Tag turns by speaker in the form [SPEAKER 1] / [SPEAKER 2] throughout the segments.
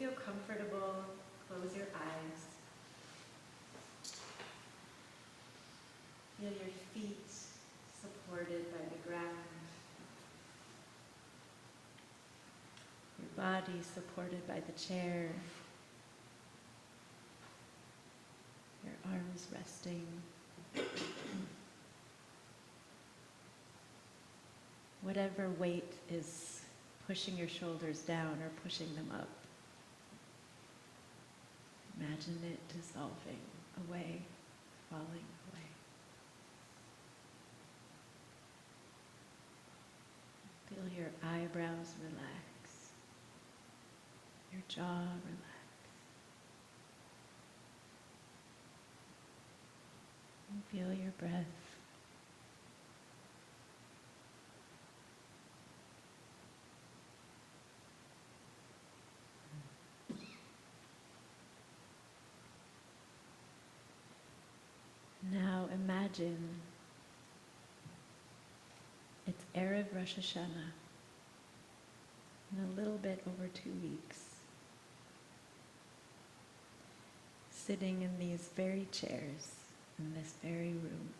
[SPEAKER 1] feel comfortable, close your eyes. Feel your feet supported by the ground. Your body supported by the chair. Your arms resting. Whatever weight is pushing your shoulders down or pushing them up, imagine it dissolving away, falling away. Feel your eyebrows relax, your jaw relax. And feel your breath. Now imagine it's Erev Rosh Hashanah in a little bit over 2 weeks. Sitting in these very chairs in this very room.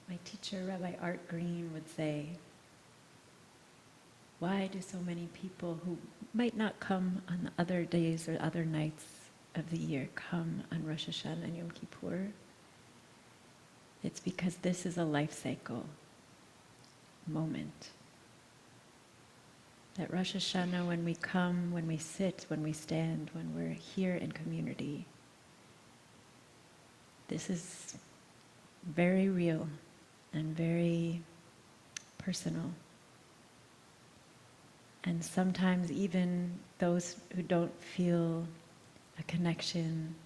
[SPEAKER 1] My teacher, Rabbi Art Green, would say, why do so many people who might not come on other days or other nights of the year come on Rosh Hashanah and Yom Kippur? It's because this is a life cycle moment. That Rosh Hashanah, when we come, when we sit, when we stand, when we're here in community, this is very real and very personal. And sometimes even those who don't feel a connection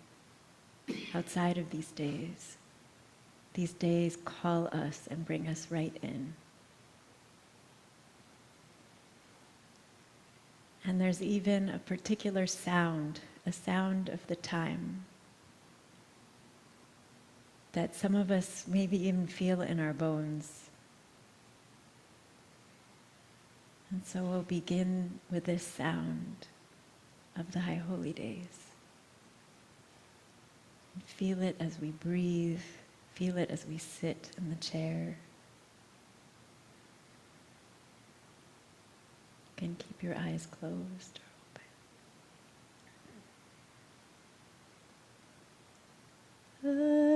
[SPEAKER 1] outside of these days call us and bring us right in. And there's even a particular sound, a sound of the time, that some of us maybe even feel in our bones. And so we'll begin with this sound of the High Holy Days. And feel it as we breathe, feel it as we sit in the chair. You can keep your eyes closed or open.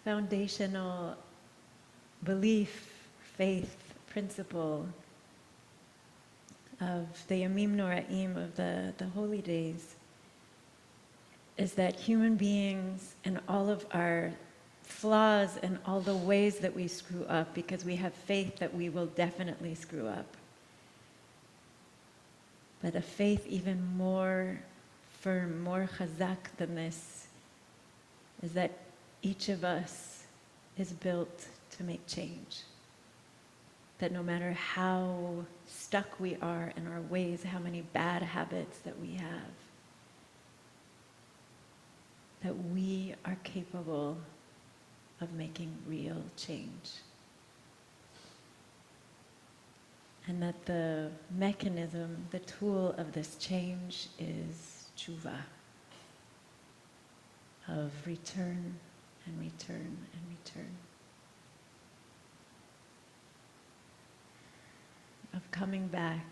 [SPEAKER 1] foundational belief, faith, principle of the Yamim Noraim, of the holy days, is that human beings and all of our flaws and all the ways that we screw up, because we have faith that we will definitely screw up, but a faith even more firm, more chazak than this, is that each of us is built to make change. That no matter how stuck we are in our ways, how many bad habits that we have, that we are capable of making real change. And that the mechanism, the tool of this change is tshuva, of return and return and return. Of coming back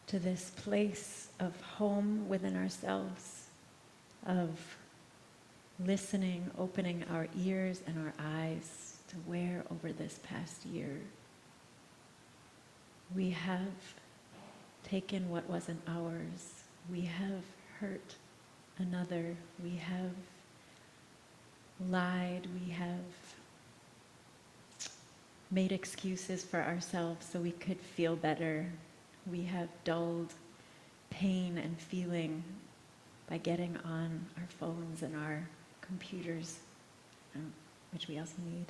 [SPEAKER 1] to this place of home within ourselves, of listening, opening our ears and our eyes to where over this past year we have taken what wasn't ours, we have hurt another, we have lied, we have made excuses for ourselves so we could feel better. We have dulled pain and feeling by getting on our phones and our computers, which we also need.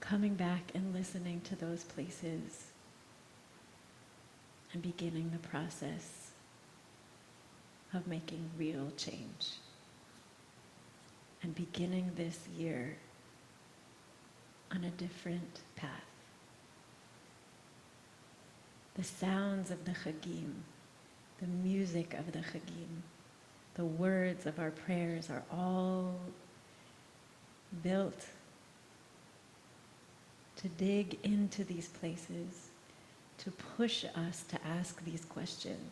[SPEAKER 1] Coming back and listening to those places and beginning the process of making real change. And beginning this year on a different path. The sounds of the Chagim, the music of the Chagim, the words of our prayers are all built to dig into these places, to push us to ask these questions,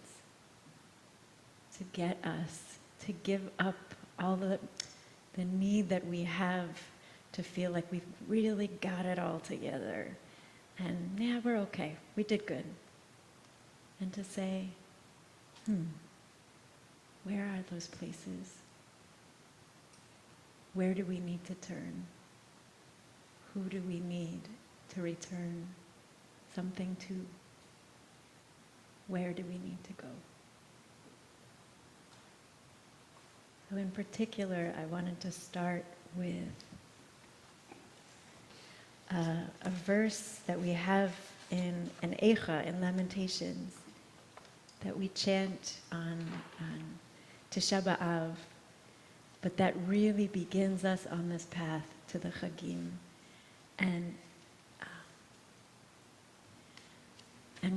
[SPEAKER 1] to get us to give up all the need that we have to feel like we've really got it all together. And yeah, we're okay, we did good. And to say, where are those places? Where do we need to turn? Who do we need to return something to? Where do we need to go? So in particular, I wanted to start with a verse that we have in an Eicha, in Lamentations, that we chant on Tisha B'Av, but that really begins us on this path to the Chagim. And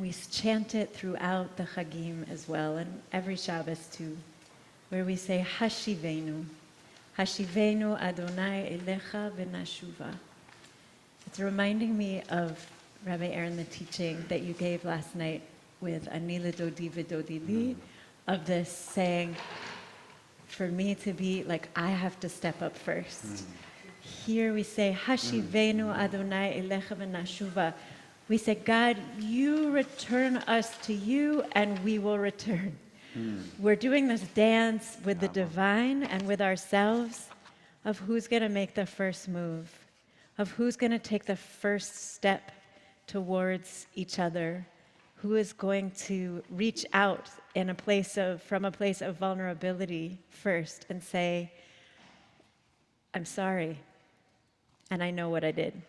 [SPEAKER 1] we chant it throughout the Chagim as well, and every Shabbos too, where we say, Hashivenu, Hashivenu Adonai Elecha V'Nashuva. It's reminding me of, Rabbi Aaron, the teaching that you gave last night with Ani L'Dodi V'Dodi Li, of this saying, for me to be like, I have to step up first. Here we say, Hashivenu Adonai Elecha V'Nashuva. We say, God, you return us to you and we will return. We're doing this dance with the divine and with ourselves of who's going to make the first move, of who's going to take the first step towards each other, who is going to reach out in from a place of vulnerability first and say, I'm sorry, and I know what I did.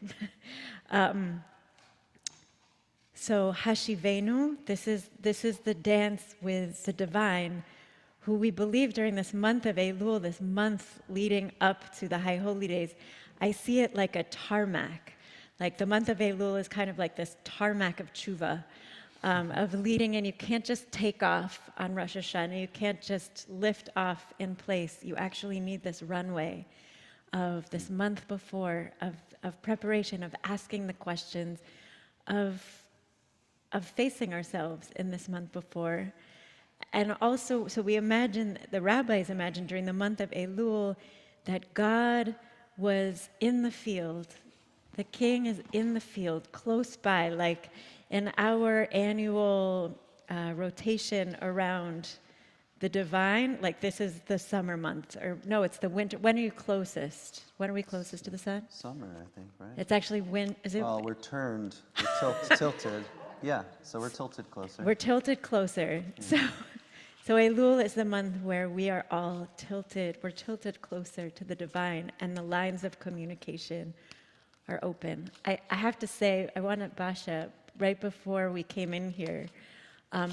[SPEAKER 1] So Hashivenu, this is the dance with the divine, who we believe during this month of Elul, this month leading up to the High Holy Days, I see it like a tarmac. Like the month of Elul is kind of like this tarmac of tshuva, of leading, and you can't just take off on Rosh Hashanah, you can't just lift off in place. You actually need this runway of this month before, of preparation, of asking the questions, of facing ourselves in this month before, And also, so we imagine, the rabbis imagined during the month of Elul, that God was in the field. The king is in the field, close by, like in our annual rotation around the divine, like this is the summer month, or no, it's the winter. When are you closest? When are we closest to the sun?
[SPEAKER 2] Summer, I think, right?
[SPEAKER 1] It's actually when, is it?
[SPEAKER 2] Well, we're turned, tilted. Yeah, so we're tilted closer.
[SPEAKER 1] We're tilted closer. So Elul is the month where we are all tilted. We're tilted closer to the divine, and the lines of communication are open. I have to say, I wanted Basha, right before we came in here,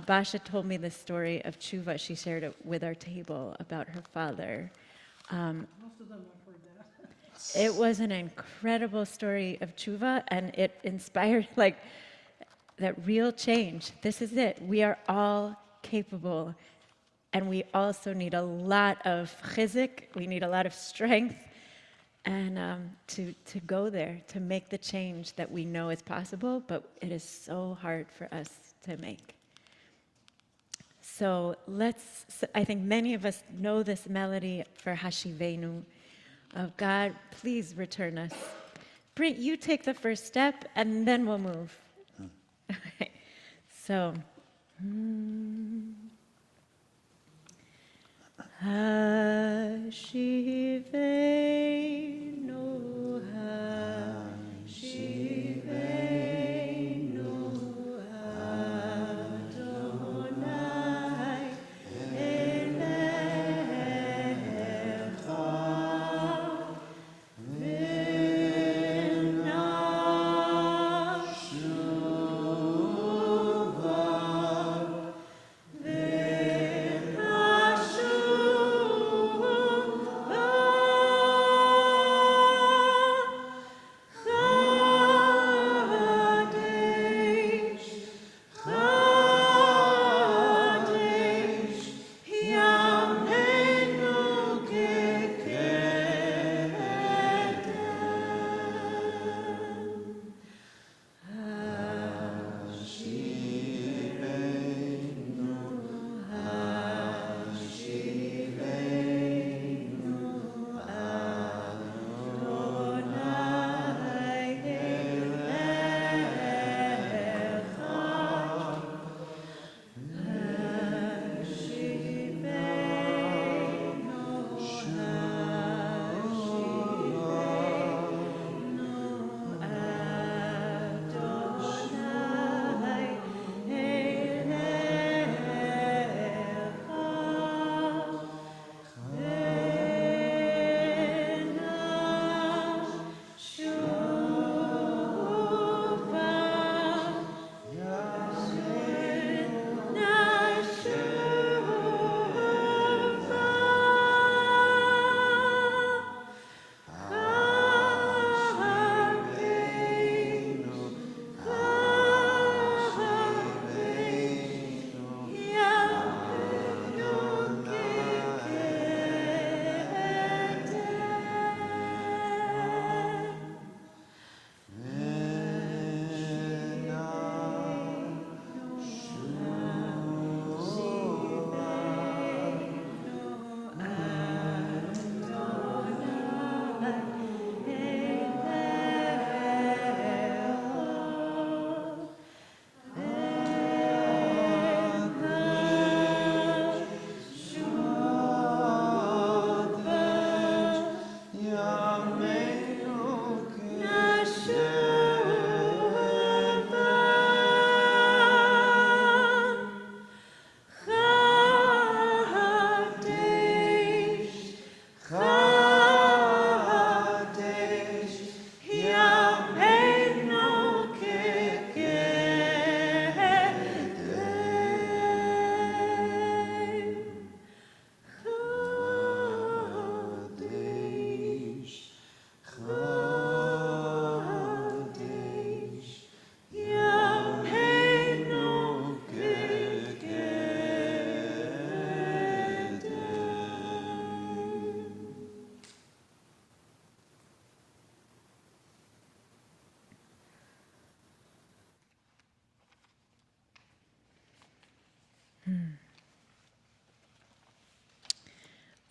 [SPEAKER 1] Basha told me the story of Tshuva. She shared it with our table about her father.
[SPEAKER 3] Most of them have heard that.
[SPEAKER 1] It was an incredible story of Tshuva, and it inspired like that real change. This is it. We are all capable, and we also need a lot of chizik. We need a lot of strength, and to go there, to make the change that we know is possible, but it is so hard for us to make. So I think many of us know this melody for Hashivenu, of God, please return us. Brit, you take the first step, and then we'll move. Okay. So, Hashivenu, Hashivenu, Adonai, Elecha, v'nashuva, v'nashuva.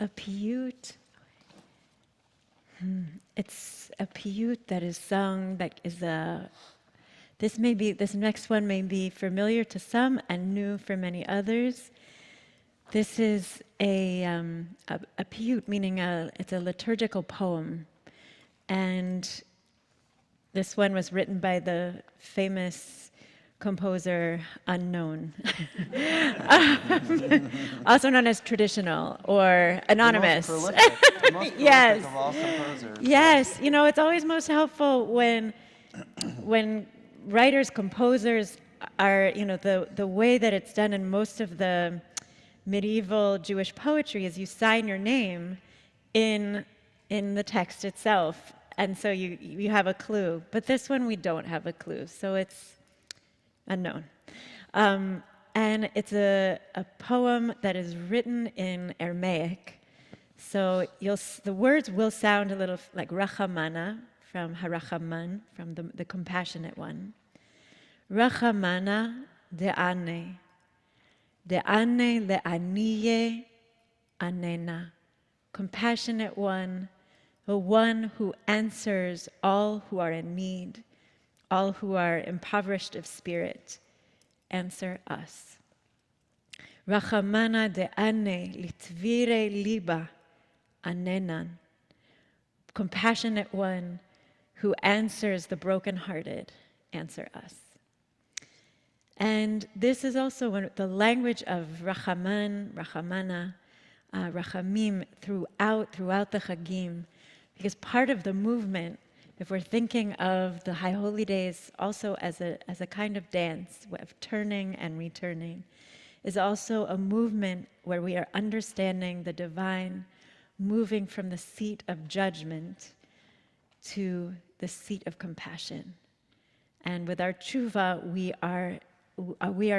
[SPEAKER 1] a piyut. It's a piyut that is sung, that is this next one may be familiar to some and new for many others. This is a piyut, meaning it's a liturgical poem. And this one was written by the famous composer unknown, also known as traditional or anonymous.
[SPEAKER 2] The most prolific
[SPEAKER 1] Yes.
[SPEAKER 2] of all composers.
[SPEAKER 1] Yes, it's always most helpful when writers, composers are, the way that it's done in most of the medieval Jewish poetry is you sign your name in the text itself, and so you have a clue. But this one we don't have a clue, so it's unknown. And it's a poem that is written in Aramaic. So the words will sound a little like Rachamana, from Harachaman, from the compassionate one. Rachamana de'ane le'aniye anena. Compassionate one, the one who answers all who are in need, all who are impoverished of spirit, answer us. Rachamana de'ane litvire liba anenan. Compassionate one who answers the brokenhearted, answer us. And this is also the language of Rachaman, Rachamana, Rachamim throughout the Chagim, because part of the movement, if we're thinking of the High Holy Days also as a kind of dance of turning and returning, is also a movement where we are understanding the divine, moving from the seat of judgment to the seat of compassion. And with our tshuva, we are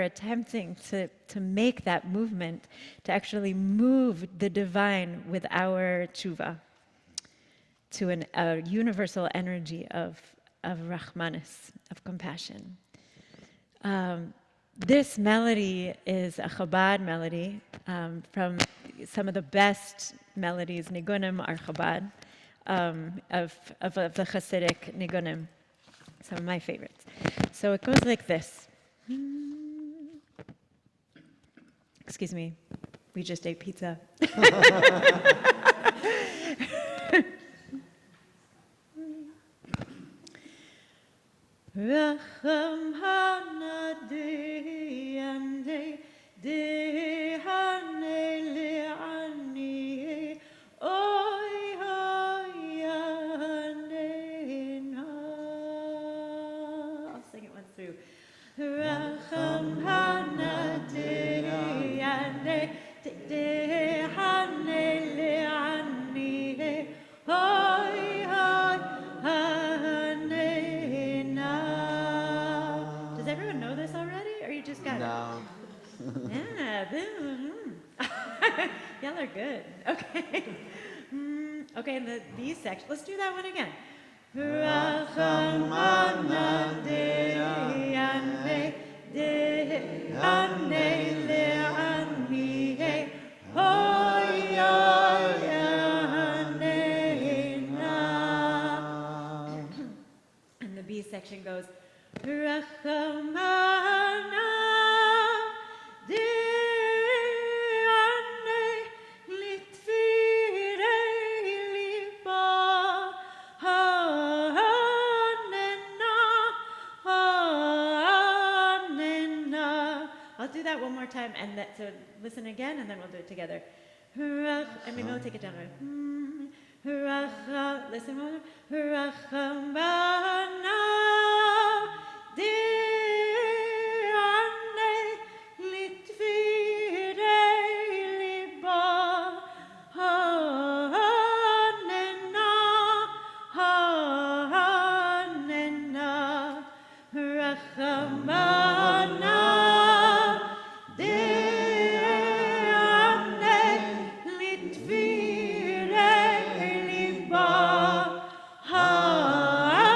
[SPEAKER 1] attempting to make that movement, to actually move the divine with our tshuva to a universal energy of Rahmanis, of compassion. This melody is a Chabad melody from some of the best melodies, nigunim are Chabad, of the Hasidic nigunim, some of my favorites. So it goes like this. Excuse me, we just ate pizza. Racham hana deyande dehane le'ani oy hayanena. I'll sing it once through. Racham hana deyande dehane le'ani oy Does everyone know this already, or you just got
[SPEAKER 2] No.
[SPEAKER 1] it? Yeah, y'all are good. Okay. Okay, in the B section, let's do that one again. Rachamana deyane deyane le'ani hoyanena. And the B section goes, Rachamana de'ane litvire liba hanena. I'll do that one more time, and so listen again, and then we'll do it together. And maybe we'll take it down. Listen more. Rachamana de'ane litvire liba hanena Rachamana de'ane litvire liba hanena.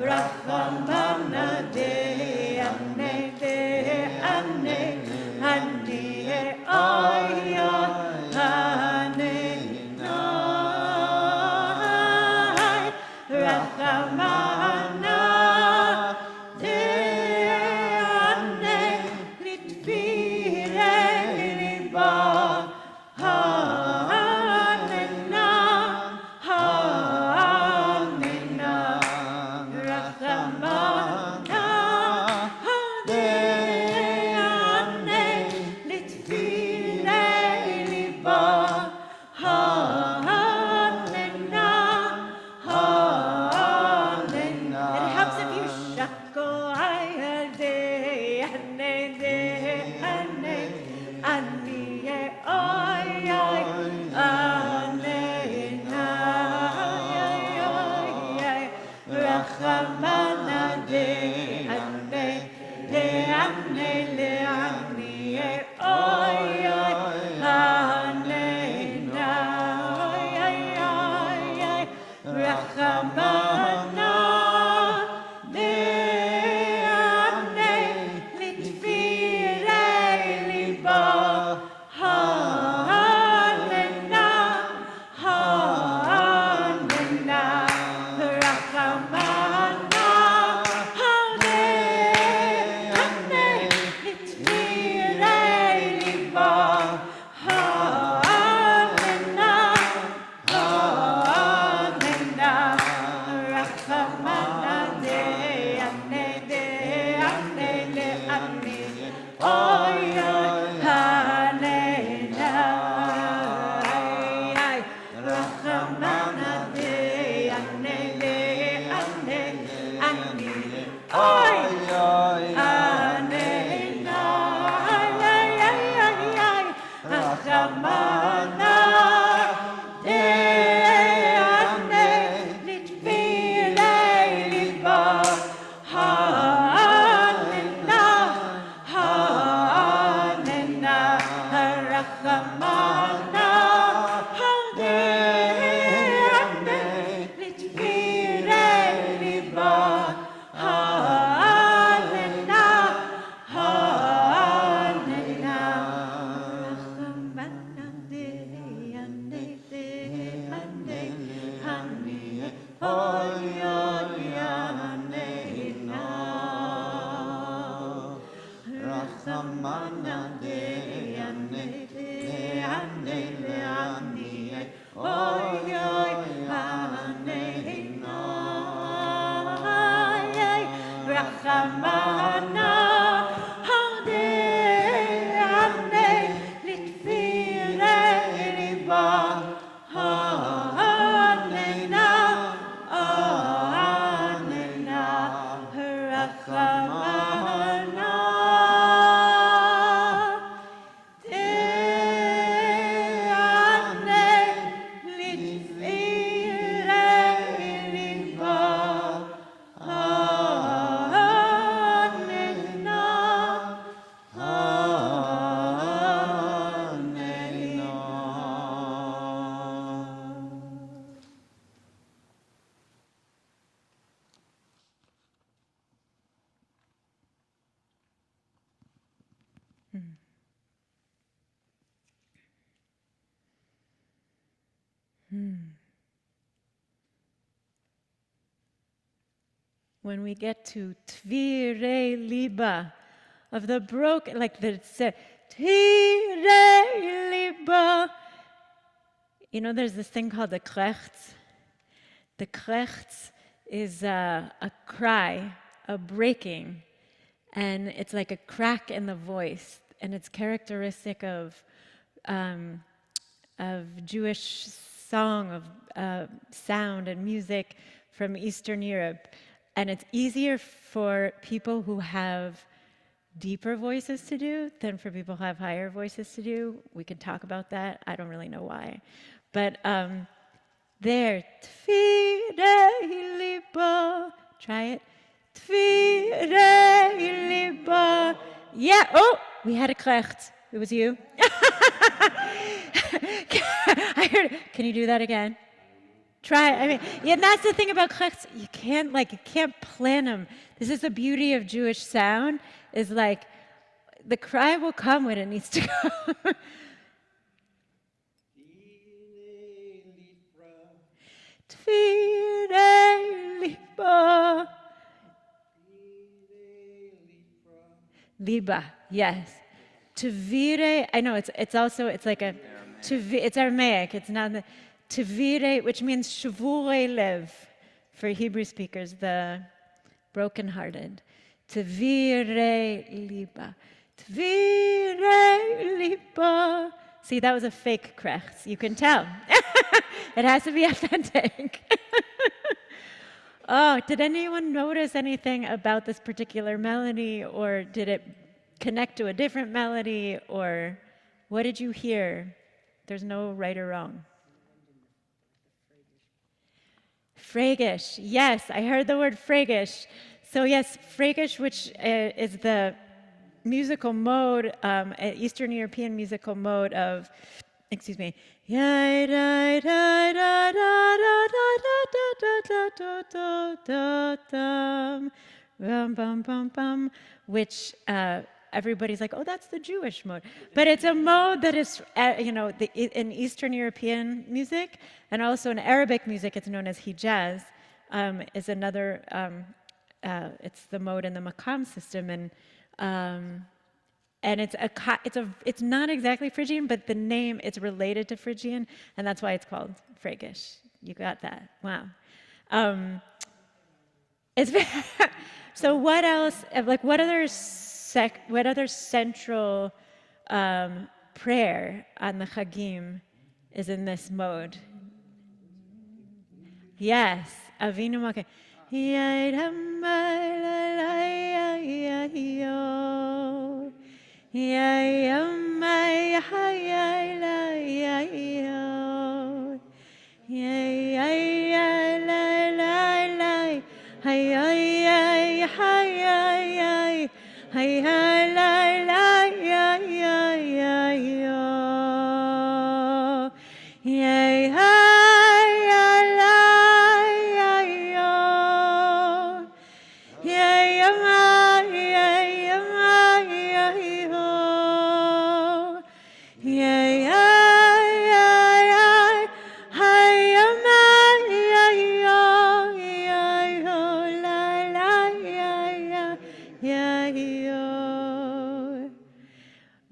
[SPEAKER 1] Rachamana de ane de ane ane oya ane nai Rachamana de ane litvire liba hanena hanena Rachamana de ane litvire liba hanena hanena. It helps if you shako de ane ane ani oy oy ane na Rachamana de ane le ani oy oy ane na Rachamana de ane litvire liba hanena hanena Rachamana de ane litvire liba hanena hanena Rachamana de ane le ane oy oy hanena Rachamana de ane le ane oy
[SPEAKER 2] oy
[SPEAKER 1] hanena Rachamana de ane litvire liba hanena hanena Rachamana de ane litvire liba hanena hanena Rachamana de ane oy oy hanena Rachamana de ane oy oy hanena Rachamana de ane litvire liba hanena hanena Rachamana de ane litvire liba hanena hanena. When we get to Tvire Liba, of the broken, like the Tvire Liba, you know, there's this thing called the krechts. The krechts is a cry, a breaking, and it's like a crack in the voice, and it's characteristic of Jewish song, of sound and music from Eastern Europe. And it's easier for people who have deeper voices to do than for people who have higher voices to do. We can talk about that. I don't really know why. But there, Tvire liba. Try it. Tvire liba. Yeah. Oh, we had a klecht. It was you. I heard it. Can you do that again? Try. I mean, yeah, and that's the thing about chachs. You can't plan them. This is the beauty of Jewish sound. Is like, the cry will come when it needs to come. Tvire liba. Liba, yes. Tvire, I know it's also it's like a it's Aramaic. It's not the Tvire, which means shavurei lev for Hebrew speakers, the brokenhearted. Tvire liba. Tvire liba. See, that was a fake krech. You can tell. It has to be authentic. Oh, did anyone notice anything about this particular melody, or did it connect to a different melody, or what did you hear? There's no right or wrong. Fregish, yes, I heard the word fregish. So yes, fregish, which is the musical mode, Eastern European musical mode of, excuse me, which everybody's like, oh, that's the Jewish mode. But it's a mode that is, in Eastern European music, and also in Arabic music, it's known as Hijaz, is another, it's the mode in the maqam system, and it's not exactly Phrygian, but the name, it's related to Phrygian, and that's why it's called Phrygish. You got that? Wow. So what else? Like what other central prayer on the Chagim is in this mode? Yes, Avinu Malkeinu.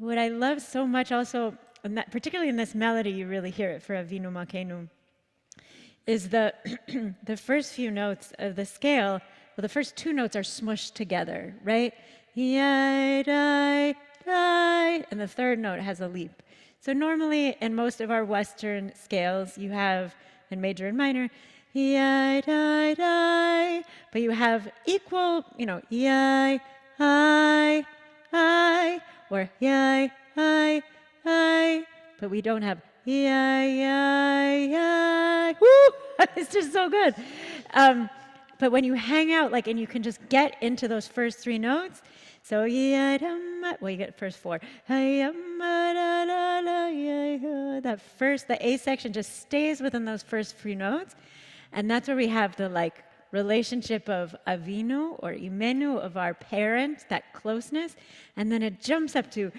[SPEAKER 1] What I love so much also, particularly in this melody, you really hear it for Avinu Malkeinu, is the the first few notes of the scale. Well, the first two notes are smushed together, right? And the third note has a leap. So normally in most of our Western scales, you have in major and minor, but you have equal, or but we don't have woo! It's just so good. But when you hang out, and you can just get into those first three notes, so well, you get first four. That first, the A section just stays within those first few notes, and that's where we have the relationship of Avinu or Imenu, of our parent, that closeness, and then it jumps up to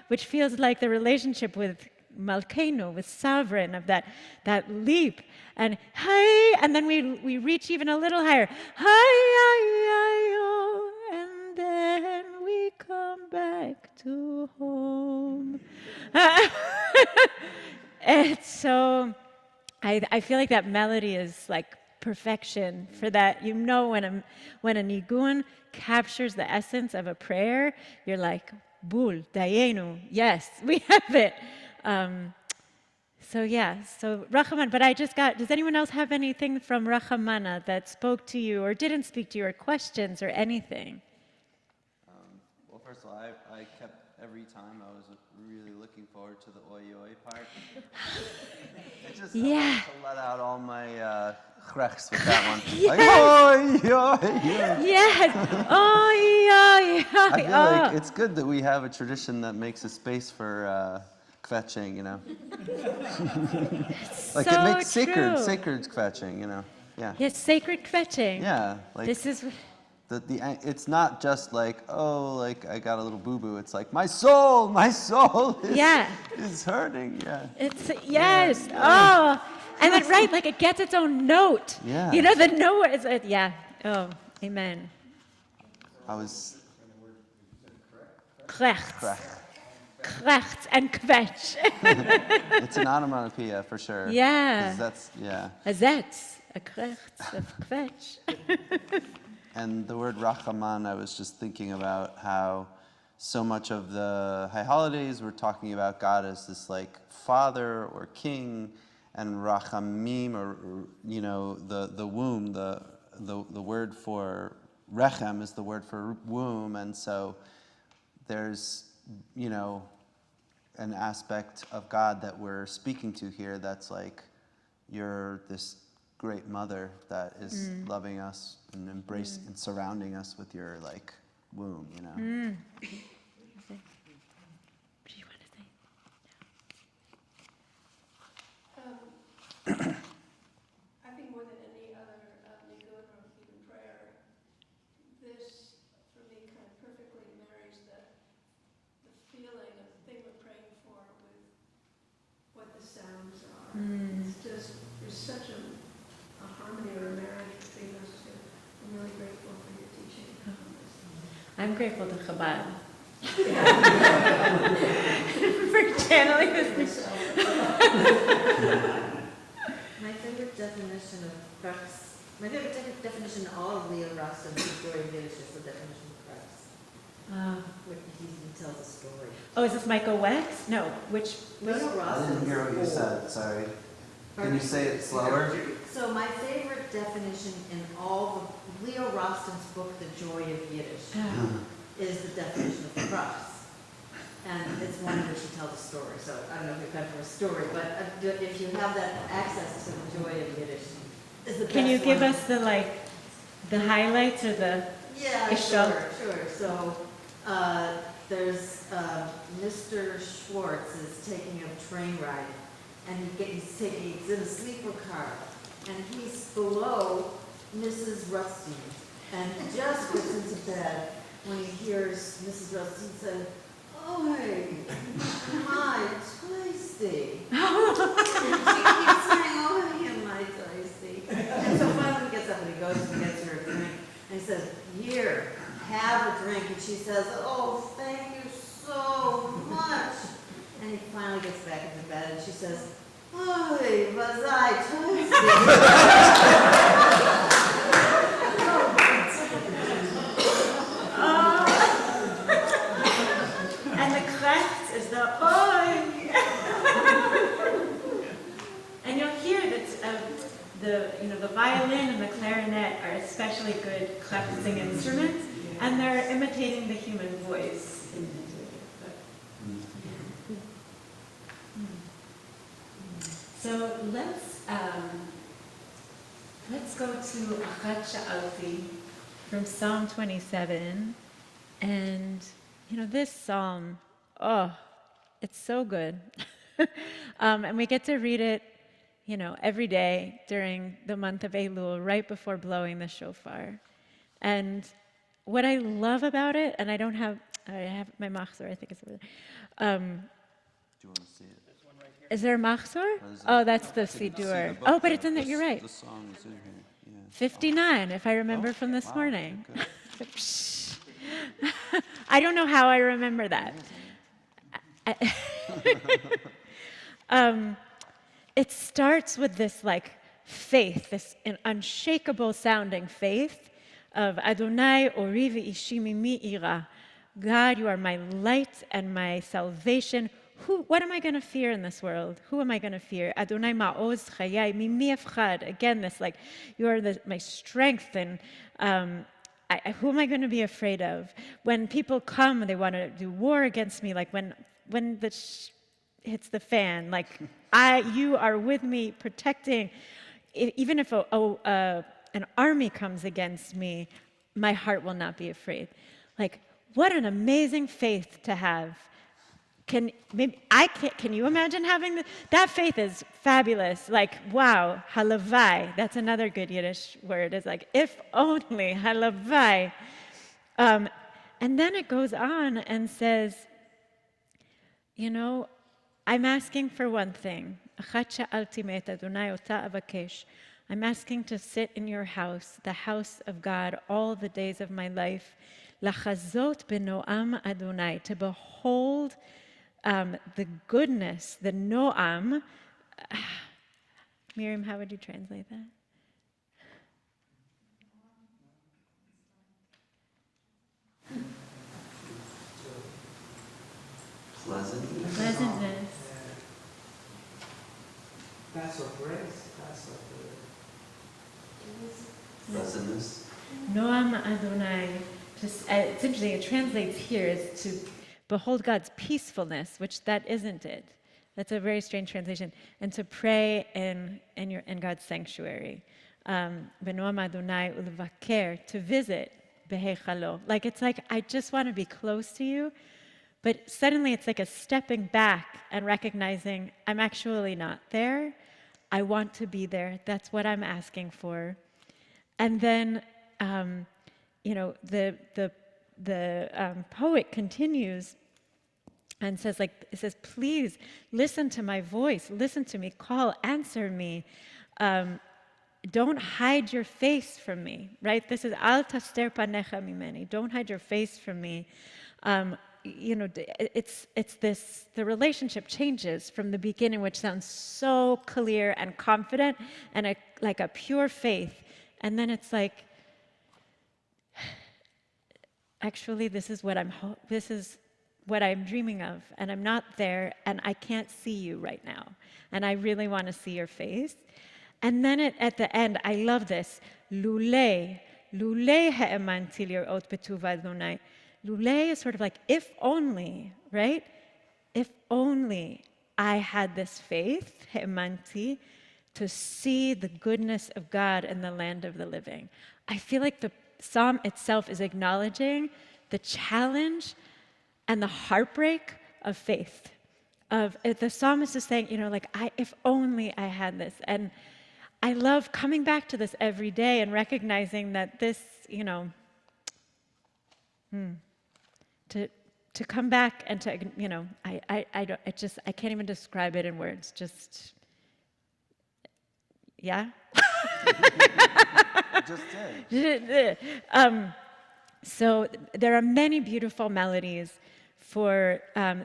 [SPEAKER 1] which feels like the relationship with Malkeinu, with sovereign, of that leap, and then we reach even a little higher, and then we come back to home. It's so. I feel like that melody is like perfection for that. When a nigun captures the essence of a prayer, you're like, bul, dayenu, yes, we have it. So Rachaman, but does anyone else have anything from Rachamana that spoke to you or didn't speak to you, or questions or anything?
[SPEAKER 2] Well, first of all, I kept, every time I was really looking forward to the oi oi part. It just
[SPEAKER 1] Yeah.
[SPEAKER 2] to let out all my chrechs with that one. Like, oi oi oi.
[SPEAKER 1] Yes. Oh, yeah.
[SPEAKER 2] I feel like it's good that we have a tradition that makes a space for kvetching, you know.
[SPEAKER 1] It's
[SPEAKER 2] Like
[SPEAKER 1] so
[SPEAKER 2] it makes
[SPEAKER 1] true.
[SPEAKER 2] sacred kvetching, you know. Yeah.
[SPEAKER 1] Yes, sacred kvetching.
[SPEAKER 2] Yeah, like
[SPEAKER 1] This is,
[SPEAKER 2] it's not just like, oh, like I got a little boo-boo. It's like my soul is,
[SPEAKER 1] yeah.
[SPEAKER 2] is hurting. Yeah.
[SPEAKER 1] It's, yes. Oh. And then, right, like it gets its own note.
[SPEAKER 2] Yeah.
[SPEAKER 1] You know, the note is, yeah. Oh, amen.
[SPEAKER 2] I was
[SPEAKER 1] Krechts. Krechts and kvetch.
[SPEAKER 2] it's an onomatopoeia for sure.
[SPEAKER 1] Yeah.
[SPEAKER 2] 'Cause that's
[SPEAKER 1] A zetz, a krechts, a kvetch.
[SPEAKER 2] And the word Rachaman, I was just thinking about how so much of the high holidays we're talking about God as this like father or king, and Rachamim, or you know, the womb, the word for Rechem is the word for womb, and so there's, you know, an aspect of God that we're speaking to here that's like, you're this great mother that is loving us and embracing and surrounding us with your like womb, you know.
[SPEAKER 1] What do you want to say?
[SPEAKER 3] I think more than any other nigun or even prayer, this, for me, kind of perfectly marries the feeling of the thing we're praying for with what the sounds are. It's just, there's such a harmony or a marriage between those two. I'm really grateful for your teaching on this.
[SPEAKER 1] I'm grateful to Chabad for channeling this.
[SPEAKER 4] My favorite definition of crux, my favorite definition in all of Leo Rostam's story of Yiddish is the definition of crux, where he tells a story.
[SPEAKER 1] Oh, is this Michael Wex? No, which?
[SPEAKER 4] Leo
[SPEAKER 2] I
[SPEAKER 4] Rostam
[SPEAKER 2] didn't hear what you
[SPEAKER 4] is old.
[SPEAKER 2] said, sorry. Can you say it slower?
[SPEAKER 4] So my favorite definition in all of Leo Rostam's book, The Joy of Yiddish, is the definition of crux. And it's one in which he tells a story. So I don't know if you're kind for a story, but if you have that access to the joy of Yiddish, is the best
[SPEAKER 1] Can you give
[SPEAKER 4] one.
[SPEAKER 1] us the highlights or the?
[SPEAKER 4] Yeah,
[SPEAKER 1] Geschenk?
[SPEAKER 4] sure. So there's Mr. Schwartz is taking a train ride, and he's in a sleeper car, and he's below Mrs. Rustine, and he just gets into bed when he hears Mrs. Rustine say, "Oi, my toasty." And she keeps saying, "Oh, my toasty." And so finally he gets up and he goes and gets her a drink. And he says, "Here, have a drink." And she says, "Oh, thank you so much." And he finally gets back into bed and she says, "Oi, was I toasty?"
[SPEAKER 1] And the cleft is the oi. And you'll hear that the violin and the clarinet are especially good clefting instruments, and they're imitating the human voice. So let's go to Achat Sha'alti from Psalm 27, and this psalm, it's so good. And we get to read it, every day during the month of Elul, right before blowing the shofar. And what I love about it, and I have my machzor, I think it's over there.
[SPEAKER 2] Do you want to see it?
[SPEAKER 1] Is there a machzor?
[SPEAKER 2] There's a-
[SPEAKER 1] Oh, that's the
[SPEAKER 2] You can see the
[SPEAKER 1] Siddur.
[SPEAKER 2] book,
[SPEAKER 1] Oh, but it's in there,
[SPEAKER 2] the-
[SPEAKER 1] you're right.
[SPEAKER 2] The song is in here, yeah.
[SPEAKER 1] 59, if I remember from this
[SPEAKER 2] Wow,
[SPEAKER 1] morning.
[SPEAKER 2] good.
[SPEAKER 1] I don't know how I remember that. It starts with this faith, this unshakable sounding faith of Adonai Ori v'ishi mimi ira. God, you are my light and my salvation. What am I going to fear in this world? Who am I going to fear? Adonai ma'oz chayai mimi efchad. Again, this you are my strength, and who am I going to be afraid of? When people come and they want to do war against me, when the hits the fan, you are with me, protecting. Even if an army comes against me, my heart will not be afraid. What an amazing faith to have. Can you imagine having that faith is fabulous. Like, wow, halavai. That's another good Yiddish word. It's like, if only, halavai. And then it goes on and says, you know, I'm asking for one thing. I'm asking to sit in your house, the house of God, all the days of my life. Lachazot benoam Adonai, to behold the goodness, the noam. Miriam, how would you translate that?
[SPEAKER 2] Pleasantness.
[SPEAKER 1] Pleasantness.
[SPEAKER 5] That's of grace. That's of
[SPEAKER 2] Pleasantness.
[SPEAKER 1] Noam Adonai. It's interesting, it translates here as to behold God's peacefulness, which that isn't it. That's a very strange translation. And to pray in God's sanctuary. Benoam Adonai ulvaker, to visit beheichalo. Like, it's like, I just want to be close to you, but suddenly it's like a stepping back and recognizing I'm actually not there. I want to be there. That's what I'm asking for. And then, the poet continues and says, please listen to my voice, listen to me, call, answer me. Don't hide your face from me, right? This is al taster panecha mimeni. Don't hide your face from me. It's this, the relationship changes from the beginning, which sounds so clear and confident and like a pure faith. And then it's like, actually, this is what I'm dreaming of, and I'm not there, and I can't see you right now, and I really want to see your face. And then at the end, I love this. Lulei ha'emanti lir'ot betuv Adonai. Lulei is sort of like, if only, right? If only I had this faith, ha'emanti, to see the goodness of God in the land of the living. I feel like the psalm itself is acknowledging the challenge and the heartbreak of faith. The psalmist is saying, if only I had this. And I love coming back to this every day and recognizing that this, to come back and to, I can't even describe it in words. Just, yeah.
[SPEAKER 2] Just did.
[SPEAKER 1] So there are many beautiful melodies for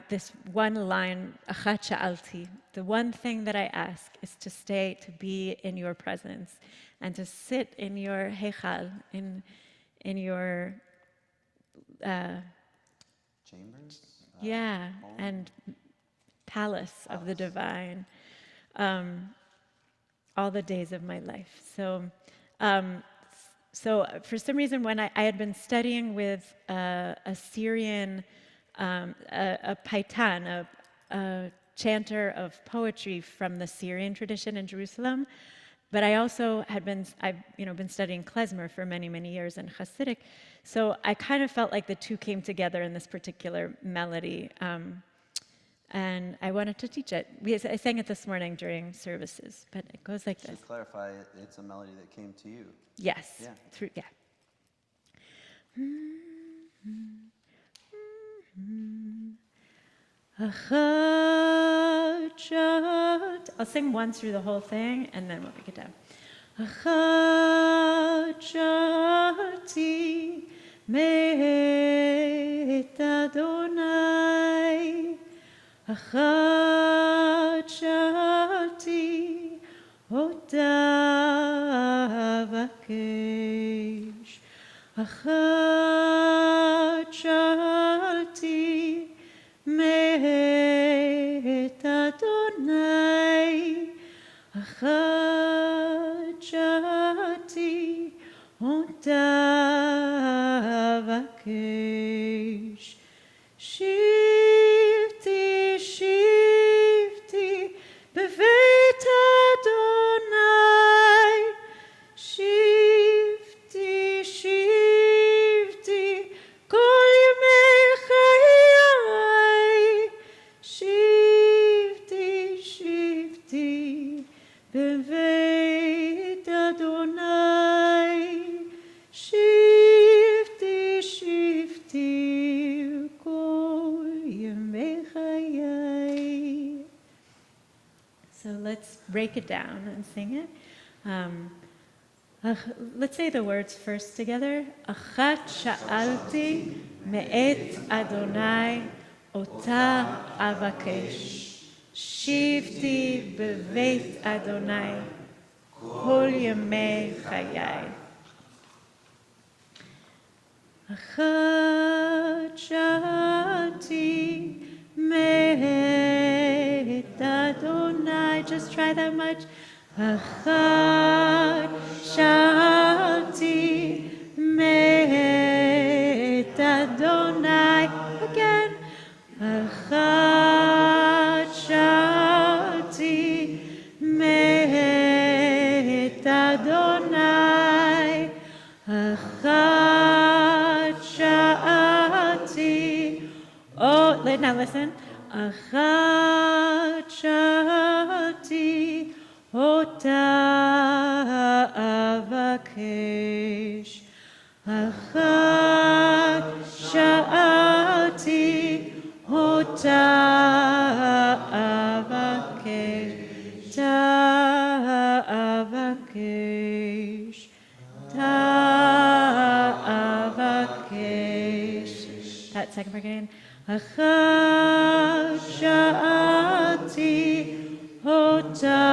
[SPEAKER 1] this one line, Achat sha'alti. The one thing that I ask is to stay, to be in your presence, and to sit in your heichal, in your
[SPEAKER 2] Chambers?
[SPEAKER 1] home? And palace of the divine, all the days of my life. So for some reason, when I had been studying with a Syrian, a paitan, a chanter of poetry from the Syrian tradition in Jerusalem, but I also I've been studying klezmer for many, many years in Hasidic, so I kind of felt like the two came together in this particular melody, and I wanted to teach it. I sang it this morning during services, but it goes like this.
[SPEAKER 2] To clarify, it's a melody that came to you.
[SPEAKER 1] Yes.
[SPEAKER 2] Yeah.
[SPEAKER 1] I'll sing once through the whole thing, and then we'll break it down. Achachati me'et Adonai, achachati ota vakesh, achachati me'et Adonai, achachati ota vakesh. Shivti beveit Adonai, shivti kol break it down and sing it. Let's say the words first together. Achat sha'alti me'et Adonai ota avakesh. Shivti beveit Adonai kol yemei chayai. Achat sha'alti me'et Adonai. Just try that much. Achat sha'alti me'et Adonai. Again. Achat sha'alti me'et Adonai. Achat sha'alti. Oh, now listen. Achat sha'alti ota avakesh. Achat sha'alti ota avakesh. Ta avakesh. Ta avakesh. That second part again. Achat sha'alti ota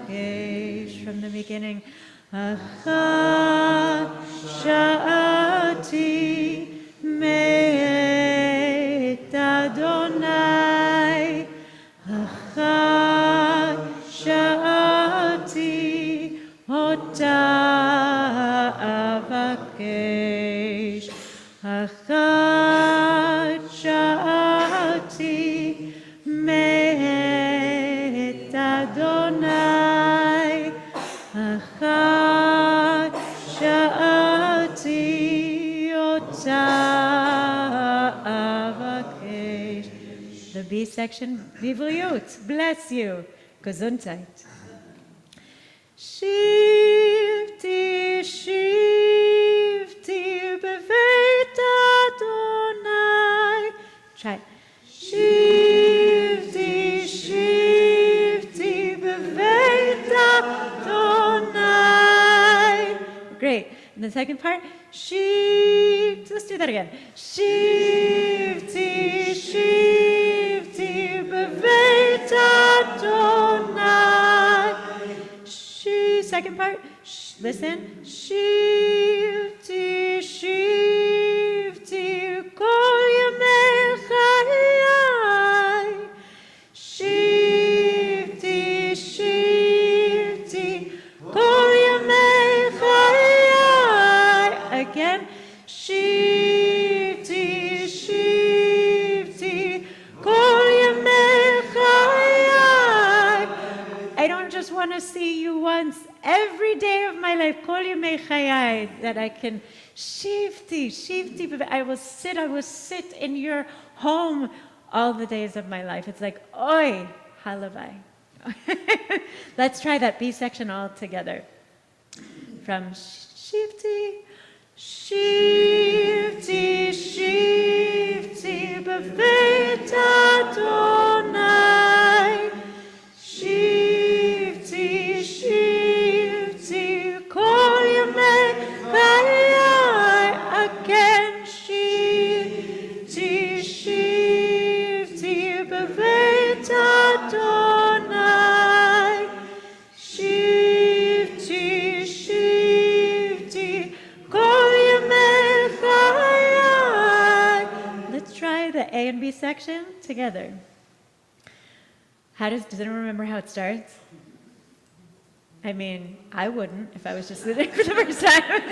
[SPEAKER 1] avakesh. From the beginning. Achat sha'alti me'et Adonai. Achat sha'alti ota avakesh. Achat sha'alti me'et Adonai. Achat sha'alti ota avakesh. The B section, Vivuyut, bless you. Gesundheit. Shivti, shivti, beveit Adonai. Try it. Shivti, shivti, beveit Adonai. Great. And the second part, shivti. Let's do that again. Shivti, shivti, beveit Adonai. Second part, listen. Shivti, shivti, kol yemei chayai. Shivti, shivti, kol yemei chayai. Again. Shivti, shivti, kol yemei chayai. I don't just want to see you once. Every day of my life, kol yemei chayai, that I can shivti, I will sit in your home all the days of my life. It's like, oi, halavai. Let's try that B section all together. From shivti, shivti, shivti, beveit Adonai. Shivti, shivti, kol yemei chayai. Again, shivti, shivti, beveit Adonai. Shivti, shivti, kol yemei chayai. Let's try the A and B section together. Does anyone remember how it starts? I mean, I wouldn't if I was just listening for the first time.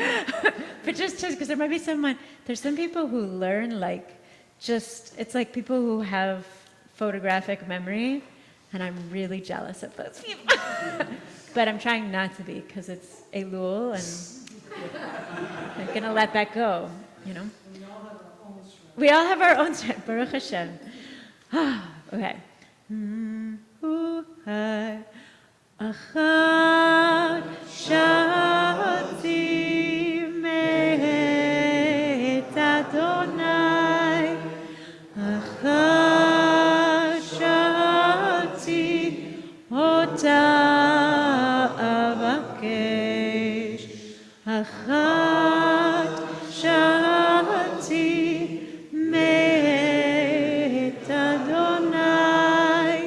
[SPEAKER 1] But just because there might be there's some people who learn it's like people who have photographic memory, and I'm really jealous of those people. But I'm trying not to be because it's Elul, and I'm going to let that go, you know? We all have our own strength. Baruch Hashem. Okay. Achat sha'alti me'et Adonai. Achat sha'alti Achat shati met Adonai.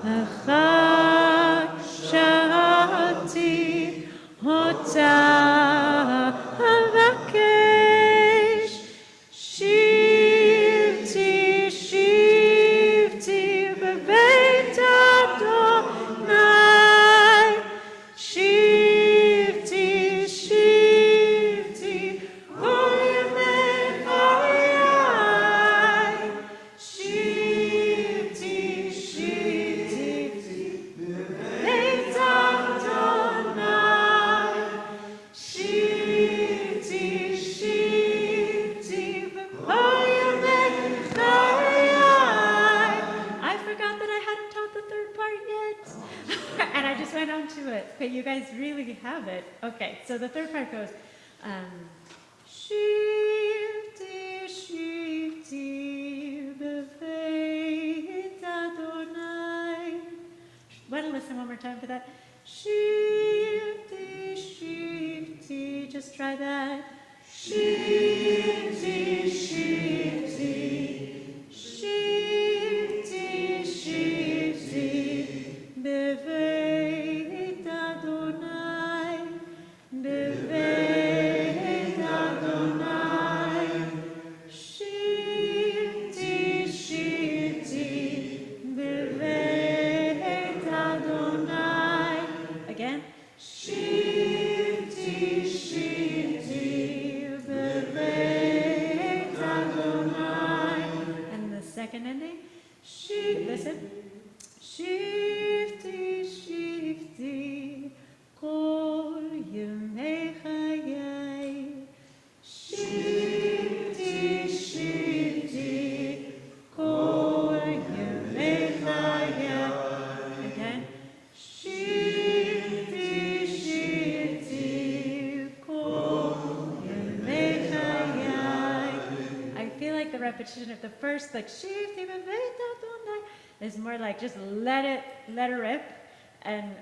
[SPEAKER 1] Achat shati ota avakesh. Shivti, shivti, bebeit Adonai. Shivti, shivti, kol yemei chayai. Shivti, shivti, bebeit Adonai. Shivti, shivti, b'kol yamei chayai. I forgot that I hadn't taught the third part yet. And I just went on to it. But you guys really have it. Okay, so the third part goes, Shivti, shivti, b'veit Adonai. Want to listen one more time to that? Shifty, shifty, just try that. Shifty, shifty, shifty, shifty, beveit Adonai, beveit Adonai. Shifty, shifty, beveit Adonai. Again. Shifty, shifty, beveit Adonai. And the second ending. Listen. Shifty, shifty, kol yemei chayai. Shifty, shifty, kol yemei chayai. Again. Shifty, shifty, kol yemei chayai. I feel like the repetition of the first, like shifty beveit Adonai, is more like just let her rip, and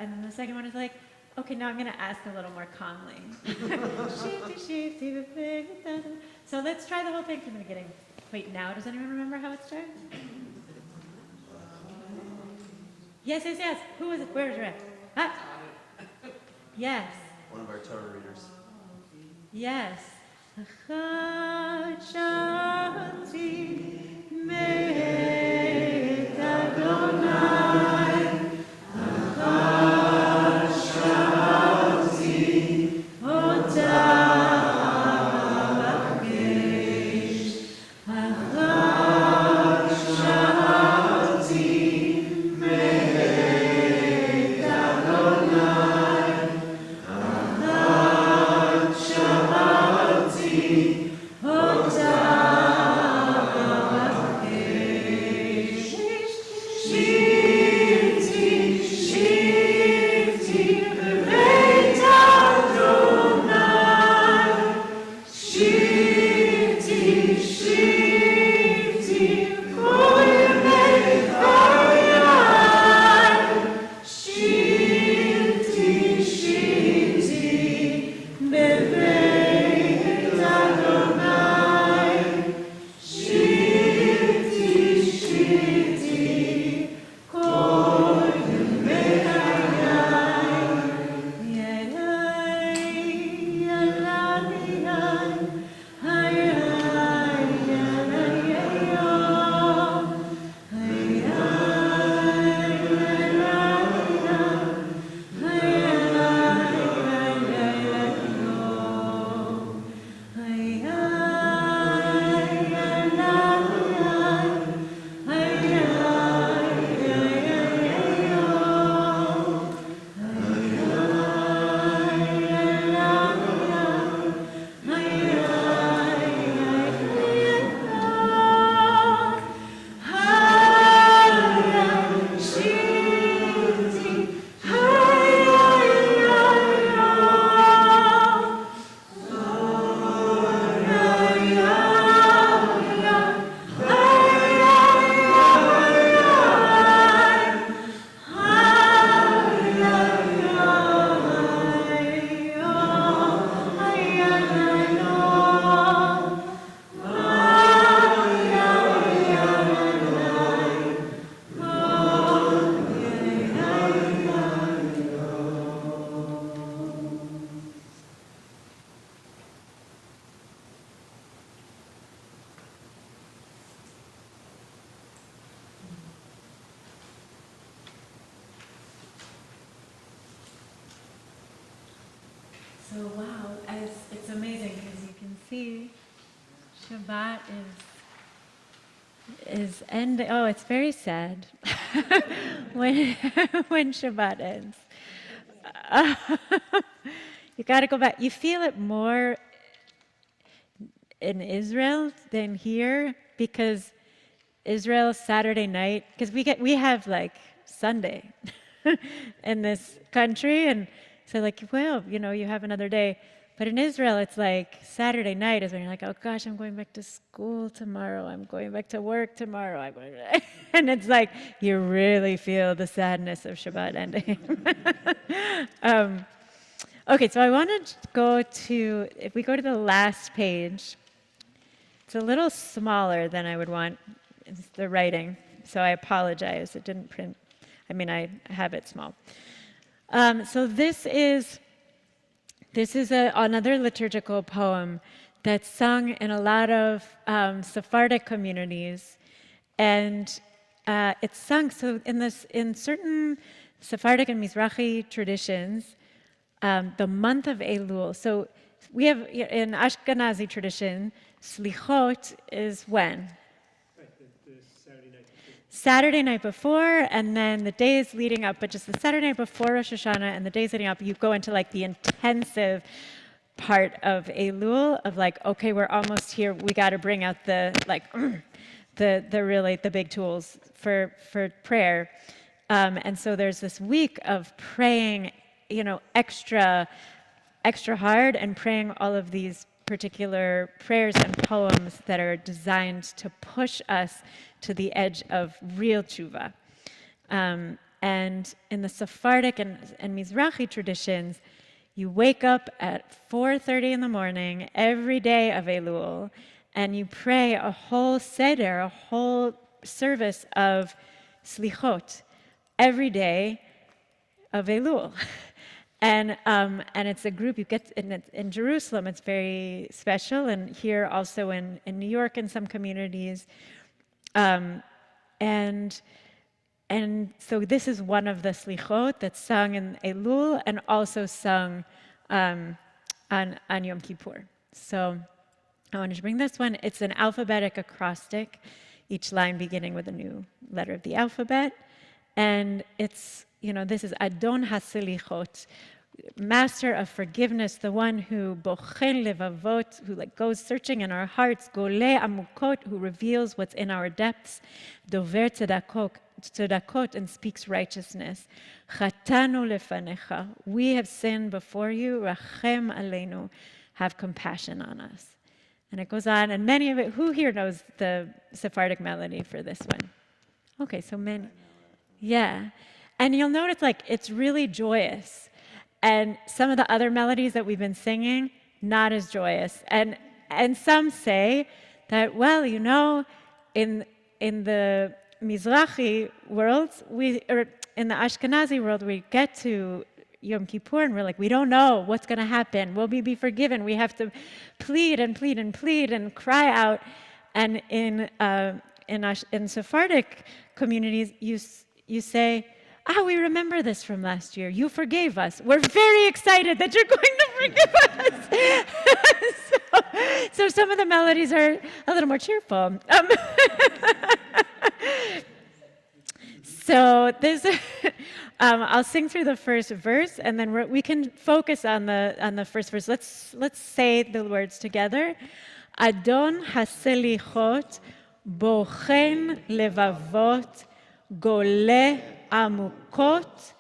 [SPEAKER 1] then the second one is like, okay, now I'm gonna ask a little more calmly. Shifty, shifty beveit Adonai. So let's try the whole thing from the beginning. Wait, now does anyone remember how it starts? Yes, yes, yes. Who is it? Where is Rick? Ah. Yes.
[SPEAKER 2] One of our Torah readers.
[SPEAKER 1] Yes. Achat shati met Adonai. Achat shati ota avakesh. Achat shati met Adonai. Achat shati ota avakesh. So wow, it's amazing because you can see Shabbat is ending. Oh, it's very sad when when Shabbat ends. You got to go back. You feel it more in Israel than here because Israel Saturday night, because we have like Sunday in this country, and so like, well, you have another day. But in Israel, it's like Saturday night is when you're like, oh gosh, I'm going back to school tomorrow. I'm going back to work tomorrow. And it's like you really feel the sadness of Shabbat ending. Okay, so I want to go to, if we go to the last page, it's a little smaller than I would want. It's the writing, so I apologize. It didn't print. I mean, I have it small. So this is another liturgical poem that's sung in a lot of Sephardic communities, and it's sung in certain Sephardic and Mizrahi traditions. The month of Elul. So we have in Ashkenazi tradition, Slichot is when?
[SPEAKER 5] Right, the
[SPEAKER 1] Saturday night before, and then the days leading up, but just the Saturday night before Rosh Hashanah and the days leading up, you go into like the intensive part of Elul of like, okay, we're almost here. We got to bring out the big tools for prayer. And so there's this week of praying, extra hard and praying all of these particular prayers and poems that are designed to push us to the edge of real tshuva. And in the Sephardic and Mizrahi traditions, you wake up at 4:30 in the morning every day of Elul, and you pray a whole seder, a whole service of slichot every day of Elul. And it's a group you get in Jerusalem. It's very special, and here also in New York in some communities. And so this is one of the slichot that's sung in Elul and also sung on Yom Kippur. So I wanted to bring this one. It's an alphabetic acrostic, each line beginning with a new letter of the alphabet. And it's, this is Adon HaSelichot, Master of Forgiveness, the one who bochen levavot, who goes searching in our hearts, Goleh Amukot, who reveals what's in our depths, Dover tzedakot, and speaks righteousness. Chatanu lefanecha, we have sinned before you, Rachem aleinu, have compassion on us. And it goes on, and many of it, who here knows the Sephardic melody for this one? Okay, so many. Yeah. And you'll notice it's really joyous. And some of the other melodies that we've been singing, not as joyous. And some say that, well, in the Mizrahi world, or in the Ashkenazi world, we get to Yom Kippur and we're like, we don't know what's going to happen. Will we be forgiven? We have to plead and plead and plead and cry out. And in Sephardic communities, you say, we remember this from last year. You forgave us. We're very excited that you're going to forgive us. So some of the melodies are a little more cheerful. So this, I'll sing through the first verse, and then we can focus on the first verse. Let's say the words together. Adon haselichot, bochen levavot, goleh amukot,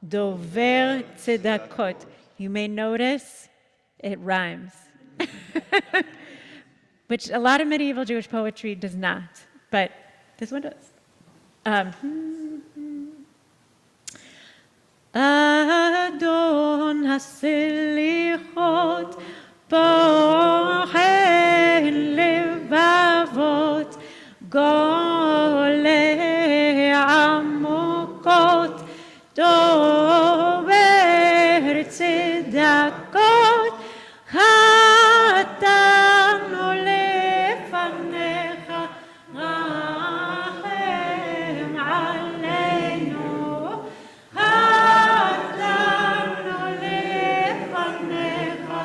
[SPEAKER 1] dover tzedakot. You may notice it rhymes, which a lot of medieval Jewish poetry does not, but this one does. Adon haselichot, bochen levavot, goleh amukot, dover tzedakot, chatanu lefanecha, rachem aleinu, chatanu lefanecha,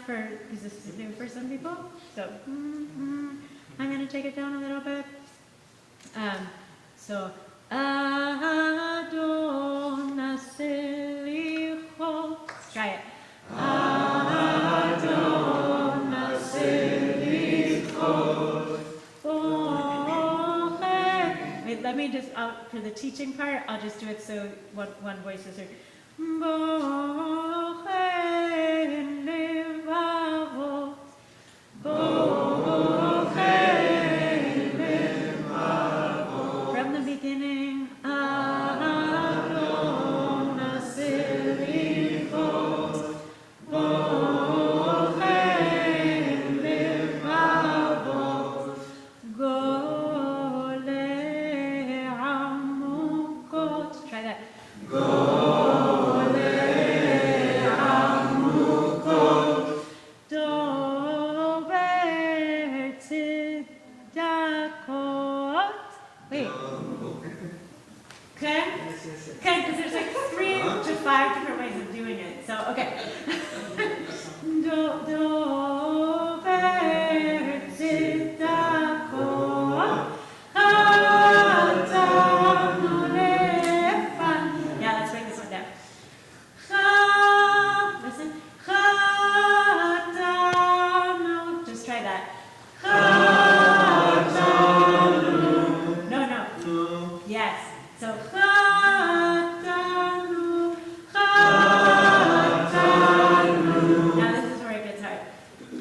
[SPEAKER 1] because this is new for some people. So I'm going to take it down a little bit. So Adonai Selichot. Try it. Adonai Selichot. Wait, let me just, for the teaching part, I'll just do it so one voice is heard. Bochen levavot. Bochen levavot. From the beginning, Adonai Selichot. Bochen levavot. Golei amukot. Try that. Wait. Okay? Okay, because there's like 3 to 5 different ways of doing it. So, okay. Yeah, let's break this one down. Listen. Just try that. No. Yes. So now this is where it gets hard.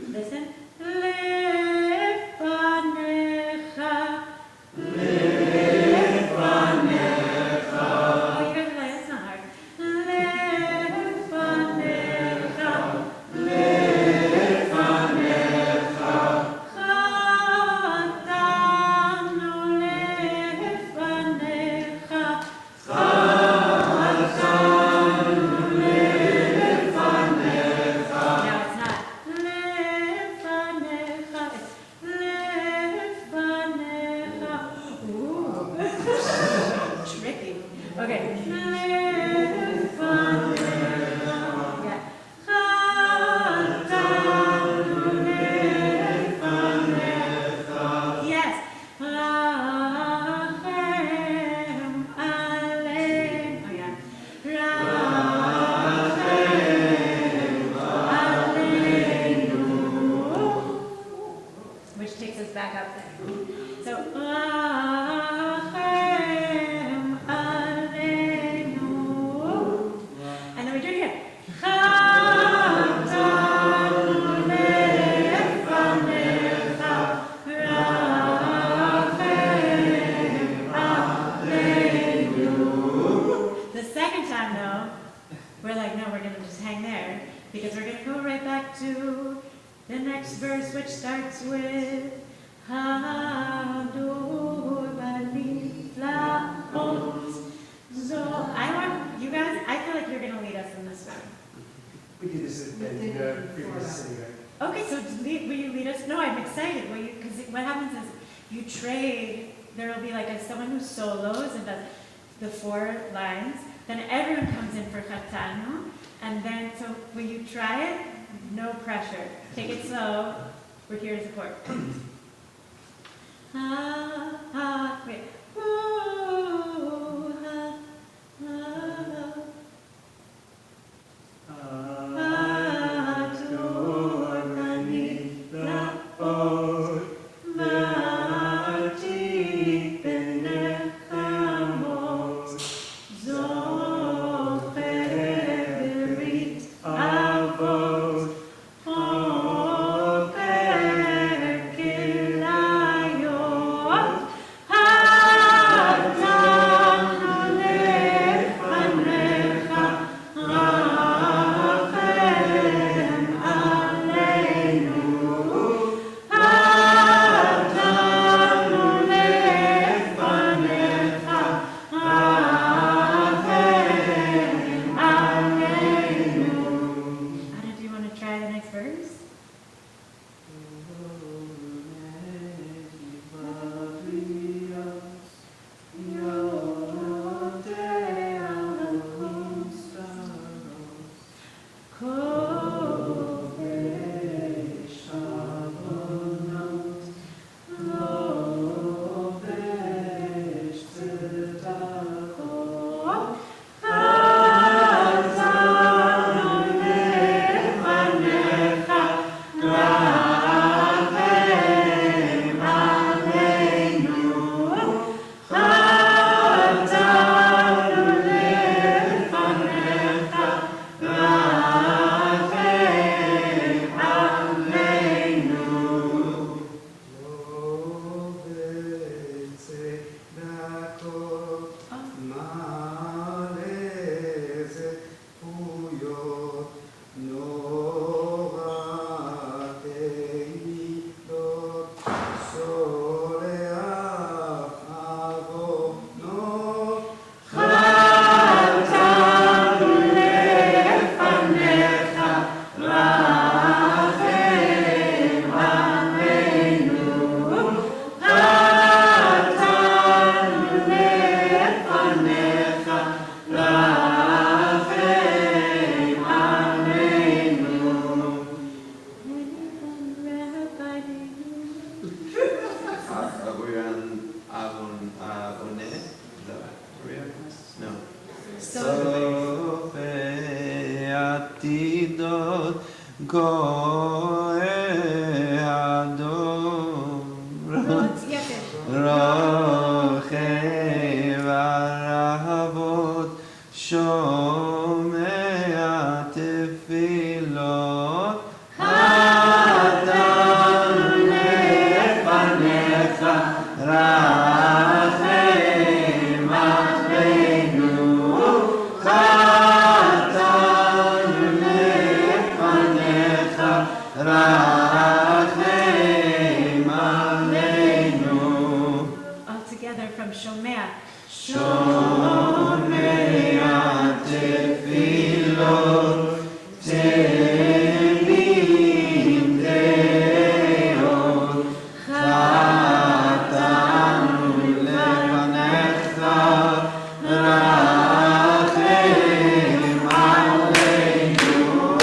[SPEAKER 1] Listen. Lefanecha. Oh, you guys are like, that's not hard. Lefanecha. Tricky. Okay. Yes. Which takes us back up there. So, and then we do it again. The second time, though, we're like, no, we're going to just hang there because we're going to go right back to the next verse, which starts with So I want you guys, I feel like you're going to lead us in this one.
[SPEAKER 5] We did this at the previous city, right?
[SPEAKER 1] Okay, so will you lead us? No, I'm excited. Because what happens is you trade, there will be like someone who solos and does the 4 lines, then everyone comes in for Chatanu, and then, so will you try it? No pressure. Take it slow. We're here to support. Wait.
[SPEAKER 2] גואל הדור, רוכב הרחבות, שומע תפילות, חתן לפניך, רחם עלינו, חתן לפניך, רחם עלינו.
[SPEAKER 1] All together from Shomea.
[SPEAKER 2] שומע תפילות, תמים דעות, חתנו לפניך, רחם עלינו,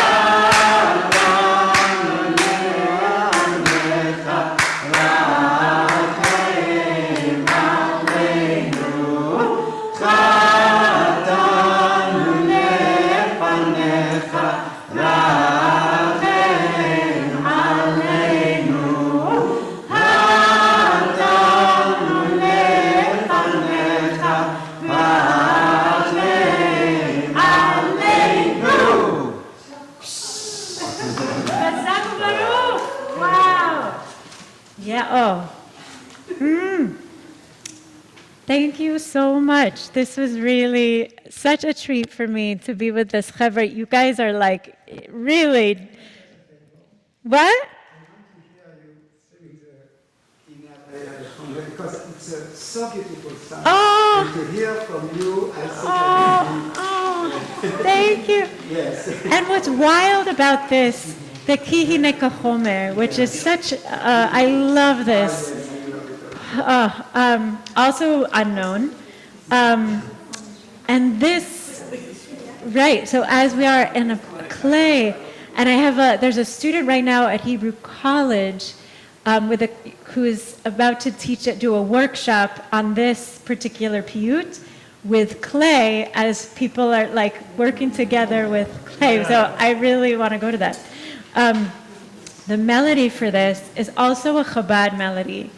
[SPEAKER 2] חתנו לפניך, רחם עלינו, חתנו לפניך, רחם עלינו, חתנו לפניך, רחם עלינו.
[SPEAKER 1] Chazak Baruch! Wow! Yeah, oh. Thank you so much. This was really such a treat for me to be with this chevra. You guys are like really. What?
[SPEAKER 5] Because it's so beautiful sound.
[SPEAKER 1] Oh.
[SPEAKER 5] And to hear from you, I think
[SPEAKER 1] Thank you.
[SPEAKER 5] yes.
[SPEAKER 1] And what's wild about this, the Kihi Nekachomer, which is such, I love this. Also unknown. And this, right, so as we are in a clay, and there's a student right now at Hebrew College who is about to do a workshop on this particular piyut with clay, as people are like working together with clay. So I really want to go to that. The melody for this is also a Chabad melody,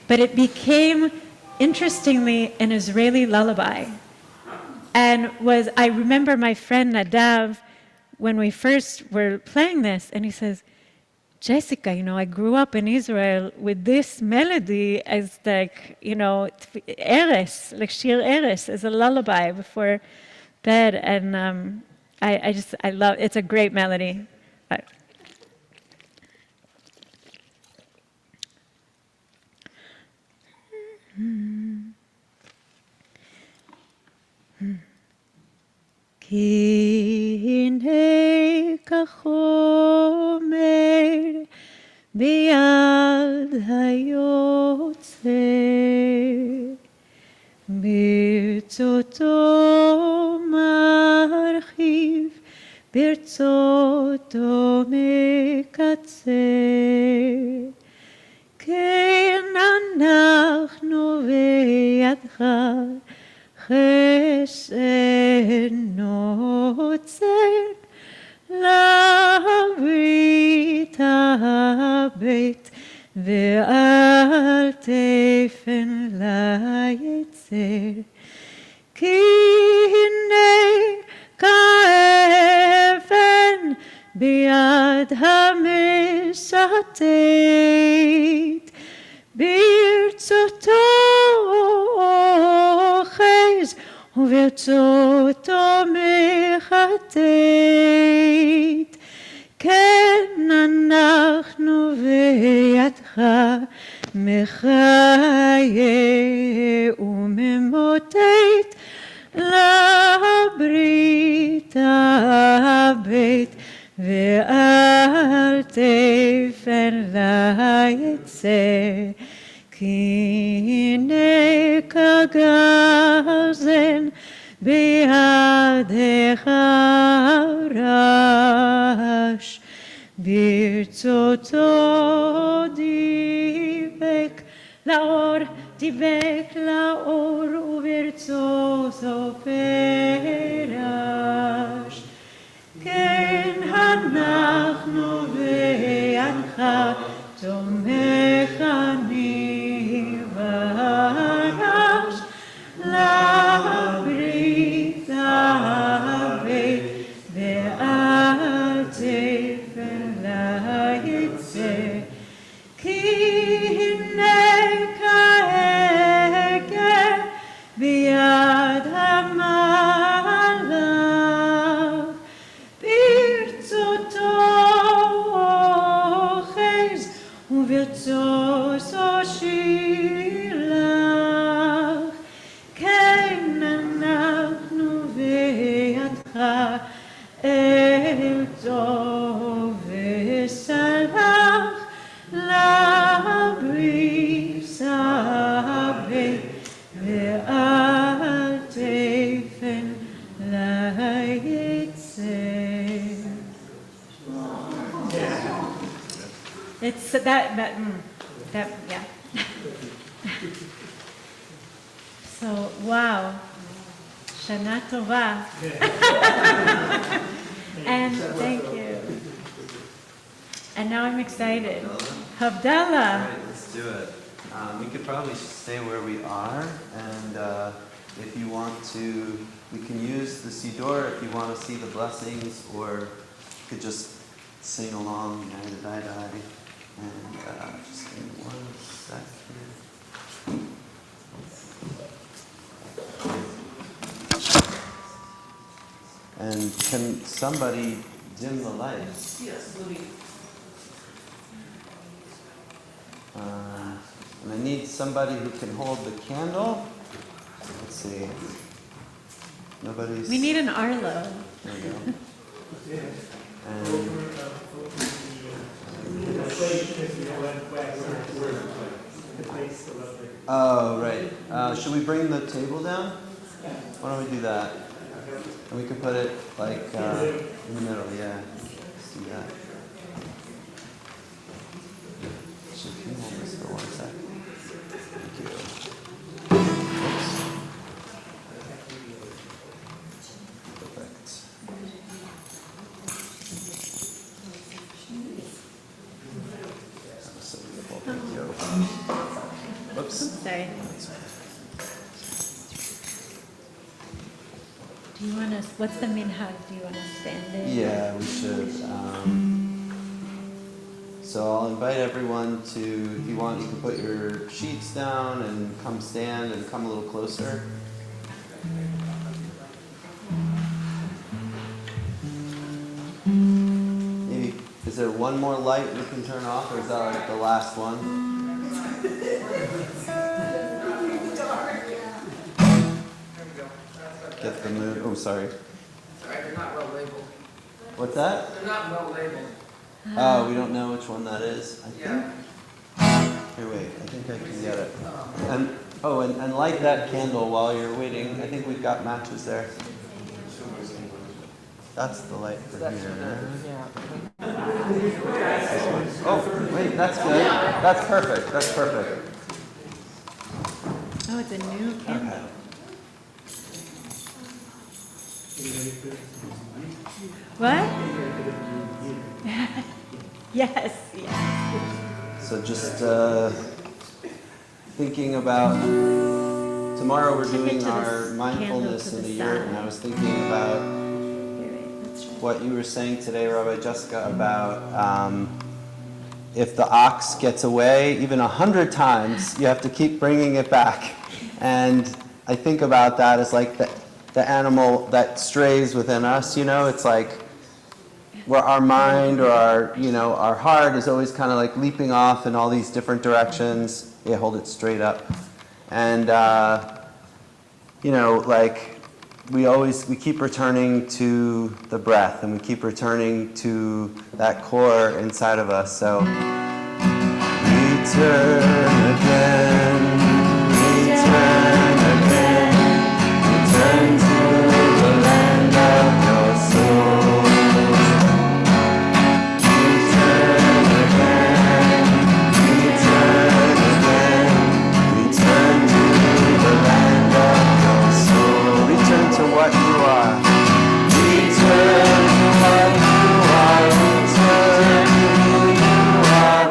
[SPEAKER 1] but it became, interestingly, an Israeli lullaby. And I remember my friend Nadav, when we first were playing this, and he says, Jessica, I grew up in Israel with this melody as like, Eres, like Shir Eres, as a lullaby before bed. And I love, it's a great melody. כי הנה כחומר ביד היוצר, ברצותו מרחיב, ברצותו מקצר. כן אנחנו בידך חסד נוצר, לברית הבית ואל תפן ליצר. כי הנה כאבן ביד המשתת, ברצותו אוחז וברצותו מחטט. כן אנחנו בידך מחיה וממוטט, לברית הבית ואל תפן ליצר. כי הנה כגרזן בידך רש, ברצותו דיבק לאור וברצותו פרש. כן אנחנו תומך אני ורש לברית הברית ואל תפן ליצא כי הנה כהגה ביד המלאך ברצותו אוחז וברצותו שילח כן אנחנו בידך אל טוב וסלח לברית סבית ואל תפן ליצא. It's that yeah. So wow, Shana Tova. And thank you. And now I'm excited. Havdalah.
[SPEAKER 2] All right, let's do it. We could probably stay where we are, and if you want to, we can use the Siddur if you want to see the blessings, or you could just sing along, and just give me 1 second. And can somebody dim the lights?
[SPEAKER 6] Yes, Louis.
[SPEAKER 2] And I need somebody who can hold the candle. Let's see. Nobody's.
[SPEAKER 1] We need an Arlo.
[SPEAKER 2] There we go. And oh, right. Should we bring the table down? Why don't we do that? And we can put it like in the middle. Yeah. Let's do that. Should we hold this for 1 second? Thank you. Oops. Perfect. That was so beautiful. Thank you. Whoops.
[SPEAKER 1] Sorry. Do you want to, what's the minhag? Do you want to stand in?
[SPEAKER 2] Yeah, we should. So I'll invite everyone to, if you want, you can put your sheets down and come stand and come a little closer. Maybe, is there one more light we can turn off, or is that like the last one? Get the mood. Oh, sorry.
[SPEAKER 6] Sorry, they're not well labeled.
[SPEAKER 2] What's that?
[SPEAKER 6] They're not well labeled.
[SPEAKER 2] Oh, we don't know which one that is. I think.
[SPEAKER 6] Yeah.
[SPEAKER 2] Here, wait. I think I can get it. And light that candle while you're waiting. I think we've got matches there. That's the light for here. Oh, wait. That's good. That's perfect. That's perfect.
[SPEAKER 1] Oh, it's a new candle.
[SPEAKER 2] Okay.
[SPEAKER 1] What? Yes, yes.
[SPEAKER 2] So just thinking about tomorrow we're doing our mindfulness in the year, and I was thinking about what you were saying today, Rabbi Jessica, about if the ox gets away even 100 times, you have to keep bringing it back. And I think about that as like the animal that strays within us, you know, it's like where our mind or our heart is always kind of like leaping off in all these different directions. Yeah, hold it straight up. And, like we keep returning to the breath, and we keep returning to that core inside of us. So, return again, return again, return to the land of your soul. Return again, return again, return to the land of your soul. Return to what you are. Return to what you are. Return to who you are.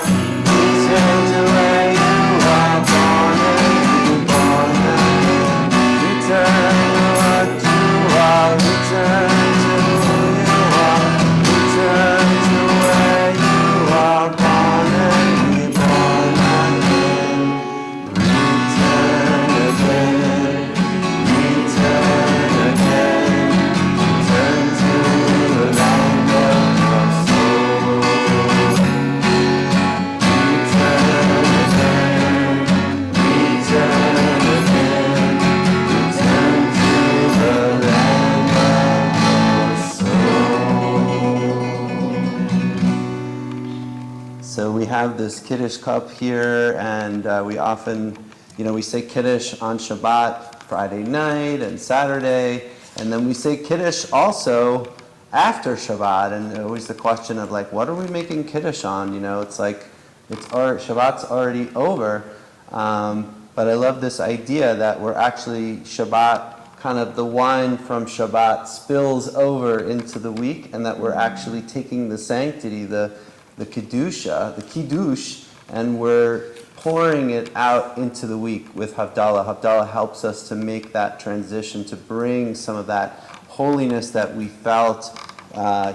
[SPEAKER 2] this Kiddush cup here, and we often, we say Kiddush on Shabbat, Friday night and Saturday, and then we say Kiddush also after Shabbat, and always the question of like, what are we making Kiddush on? It's like, Shabbat's already over, but I love this idea that we're actually Shabbat, kind of the wine from Shabbat spills over into the week, and that we're actually taking the sanctity, the Kedusha, the Kiddush, and we're pouring it out into the week with Havdalah. Havdalah helps us to make that transition, to bring some of that holiness that we felt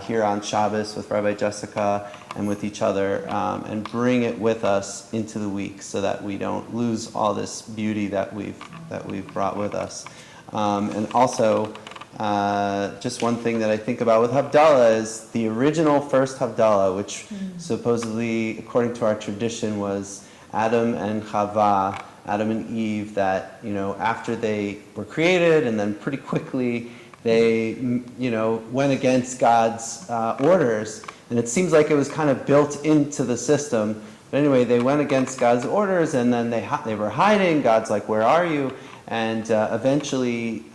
[SPEAKER 2] here on Shabbos with Rabbi Jessica and with each other, and bring it with us into the week so that we don't lose all this beauty that we've brought with us. And also, just one thing that I think about with Havdalah is the original first Havdalah, which supposedly, according to our tradition, was Adam and Chava, Adam and Eve, that, after they were created and then pretty quickly they, went against God's orders. And it seems like it was kind of built into the system. But anyway, they went against God's orders, and then they were hiding. God's like, where are you? And eventually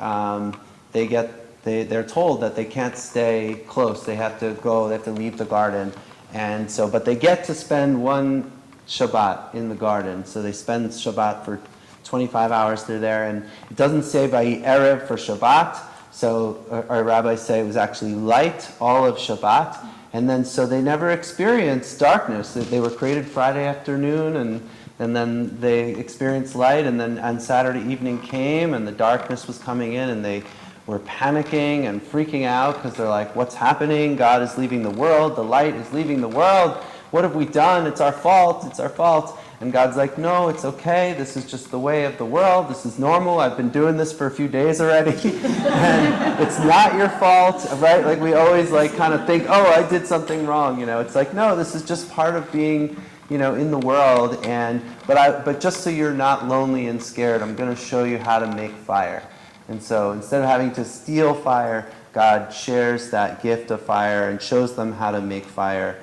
[SPEAKER 2] they're told that they can't stay close. They have to go, they have to leave the garden. And so, but they get to spend one Shabbat in the garden. So they spend Shabbat for 25 hours they're there. And it doesn't say Vayi Erev for Shabbat. So our rabbis say it was actually light all of Shabbat. And then so they never experienced darkness. They were created Friday afternoon, and then they experienced light, and then on Saturday evening came and the darkness was coming in, and they were panicking and freaking out because they're like, what's happening? God is leaving the world. The light is leaving the world. What have we done? It's our fault. It's our fault. And God's like, no, it's okay. This is just the way of the world. This is normal. I've been doing this for a few days already. And it's not your fault, right? Like we always kind of think, oh, I did something wrong. It's like, no, this is just part of being, in the world. But just so you're not lonely and scared, I'm going to show you how to make fire. And so instead of having to steal fire, God shares that gift of fire and shows them how to make fire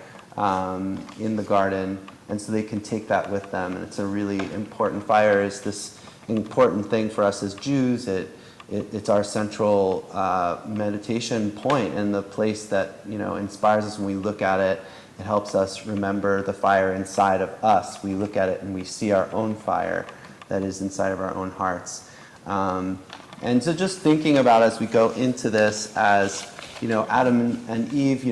[SPEAKER 2] in the garden. And so they can take that with them. And it's a really important, fire is this important thing for us as Jews. It's our central meditation point, and the place that, inspires us when we look at it. It helps us remember the fire inside of us. We look at it and we see our own fire that is inside of our own hearts. And so just thinking about as we go into this as, Adam and Eve,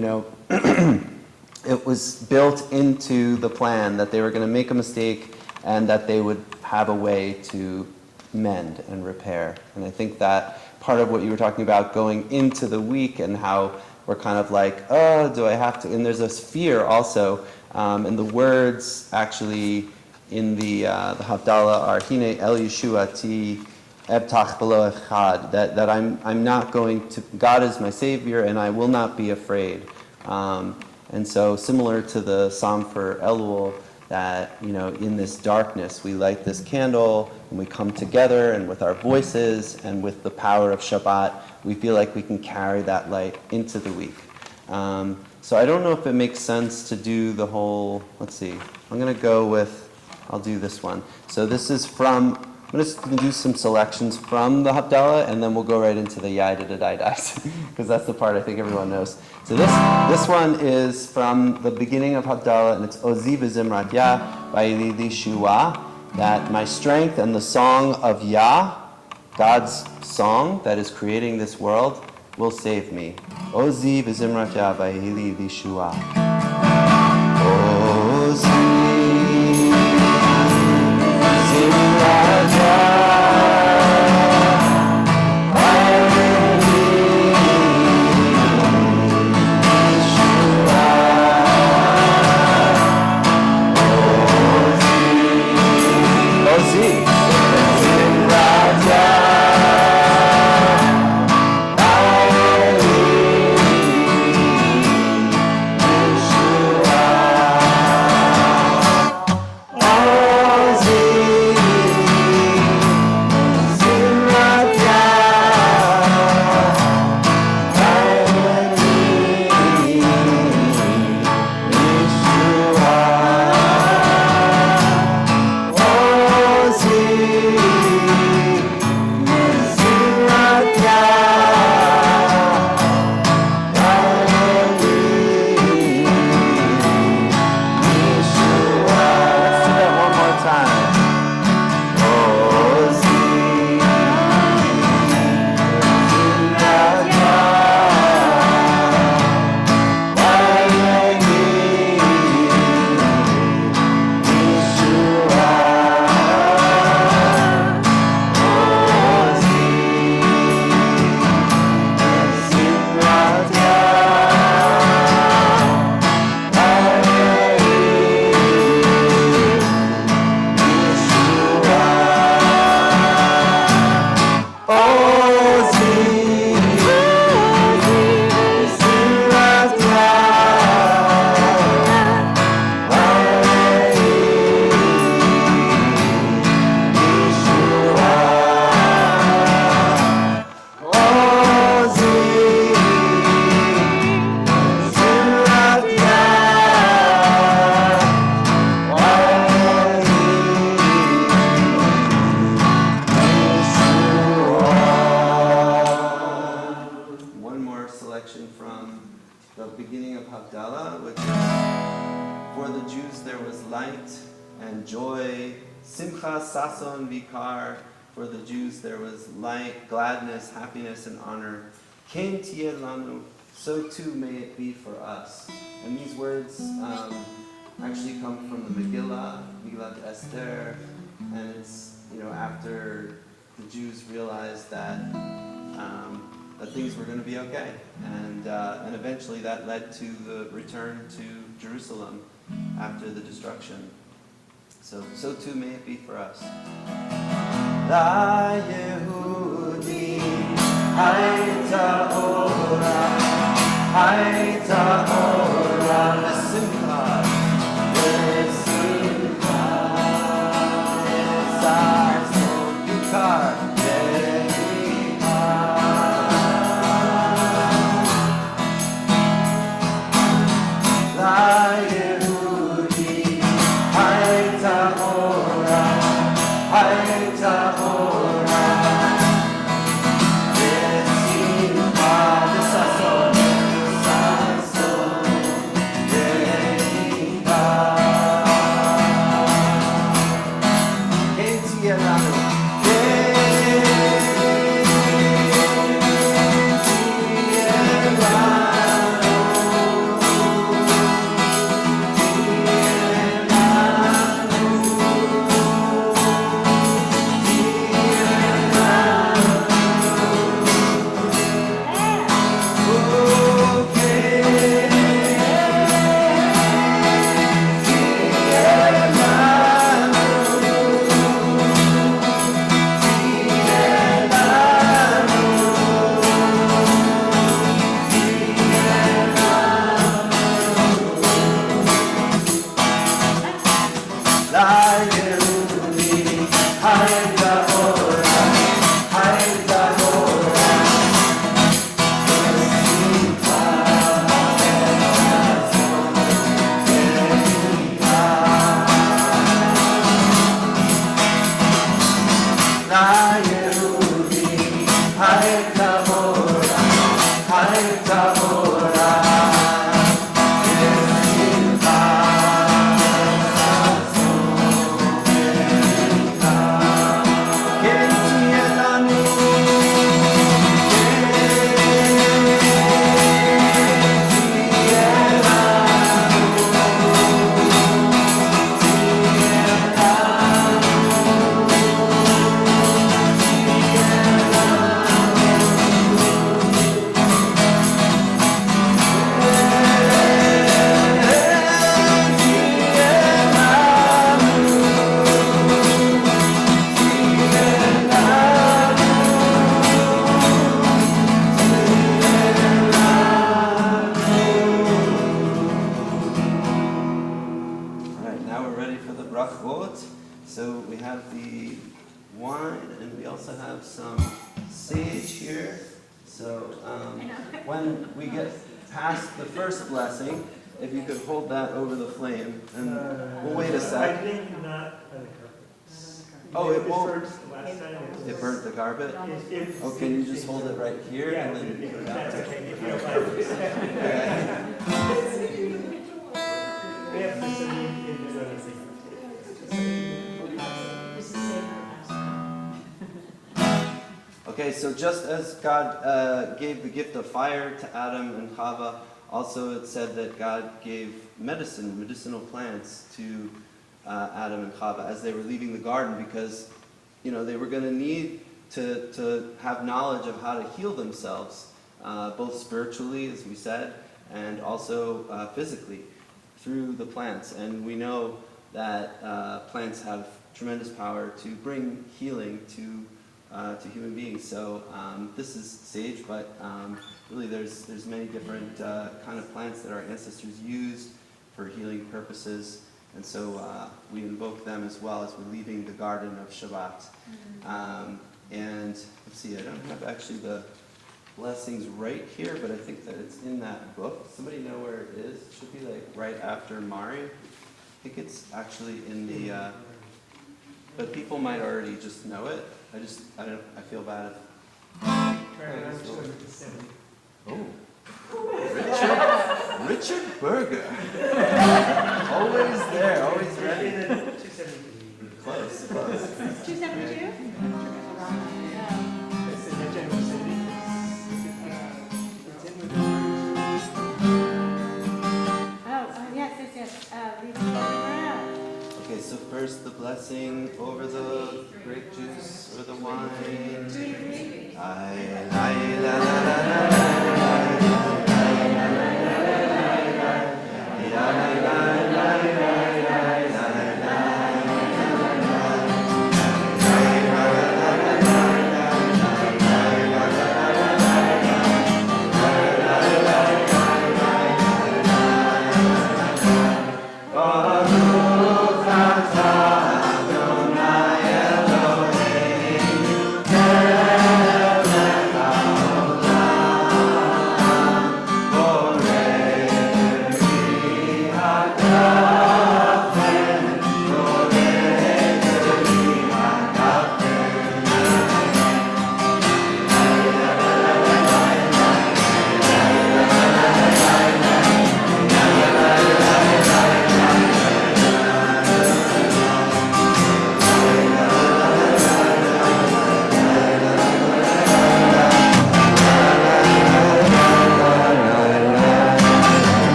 [SPEAKER 2] it was built into the plan that they were going to make a mistake and that they would have a way to mend and repair. And I think that part of what you were talking about going into the week and how we're kind of like, oh, do I have to? And there's this fear also. And the words actually in the Havdalah are Hine El Yeshuati Ebtach B'lo Echad, that I'm not going to, God is my Savior and I will not be afraid. And so similar to the Psalm for Elul, that, in this darkness, we light this candle and we come together, and with our voices and with the power of Shabbat, we feel like we can carry that light into the week. So I don't know if it makes sense to do the whole, let's see, I'll do this one. So this is from, I'm just going to do some selections from the Havdalah, and then we'll go right into the Yai-da-da-dai-dais, because that's the part I think everyone knows. So this one is from the beginning of Havdalah, and it's Ozi v'zimrat Yah v'yilidi shua, that my strength and the song of Yah, God's song that is creating this world, will save me. Ozi v'zimrat Yah v'yilidi shua. Ozi v'zimrat Yah. Havdalah, which is, for the Jews there was light and joy, Simcha, Sason, Vikar. For the Jews there was light, gladness, happiness, and honor. Ken Tieh Lanu, so too may it be for us. And these words actually come from the Megillah, Megillat Esther, and it's, after the Jews realized that things were going to be okay, and eventually that led to the return to Jerusalem after the destruction. So too may it be for us. La Yehudi Hayta Ora Hayta Ora V'simcha V'simcha V'sason Yukar La Yehudi Hayta Ora Hayta Ora V'simcha V'sason V'sason V'simcha Ken Tieh Lanu So we have the wine, and we also have some sage here. So when we get past the first blessing, if you could hold that over the flame, and we'll wait a sec.
[SPEAKER 5] I think not on the carpet.
[SPEAKER 2] Oh, it won't.
[SPEAKER 5] Last time
[SPEAKER 2] It burnt the carpet?
[SPEAKER 5] If-
[SPEAKER 2] Oh, can you just hold it right here
[SPEAKER 5] Yeah,
[SPEAKER 2] and then
[SPEAKER 5] if
[SPEAKER 2] put it
[SPEAKER 5] that's
[SPEAKER 2] out?
[SPEAKER 5] okay, if you don't mind.
[SPEAKER 2] Okay.
[SPEAKER 5] We have to send you in the other thing.
[SPEAKER 2] Okay, so just as God gave the gift of fire to Adam and Chava, also it said that God gave medicinal plants to Adam and Chava as they were leaving the garden, because they were going to need to have knowledge of how to heal themselves, both spiritually, as we said, and also physically through the plants. And we know that plants have tremendous power to bring healing to human beings. So this is sage, but really there's many different kind of plants that our ancestors used for healing purposes. And so we invoke them as well as we're leaving the garden of Shabbat. And let's see, I don't have actually the blessings right here, but I think that it's in that book. Somebody know where it is? It should be like right after Mari. I think it's actually in the, but people might already just know it. I feel bad if.
[SPEAKER 5] Try around 270.
[SPEAKER 2] Oh, Richard. Richard Berger. Always there, always ready.
[SPEAKER 5] 273.
[SPEAKER 2] Close, close.
[SPEAKER 1] 272?
[SPEAKER 5] It's in the general vicinity.
[SPEAKER 1] Yes. Read around.
[SPEAKER 2] Okay, so first the blessing over the grape juice or the wine.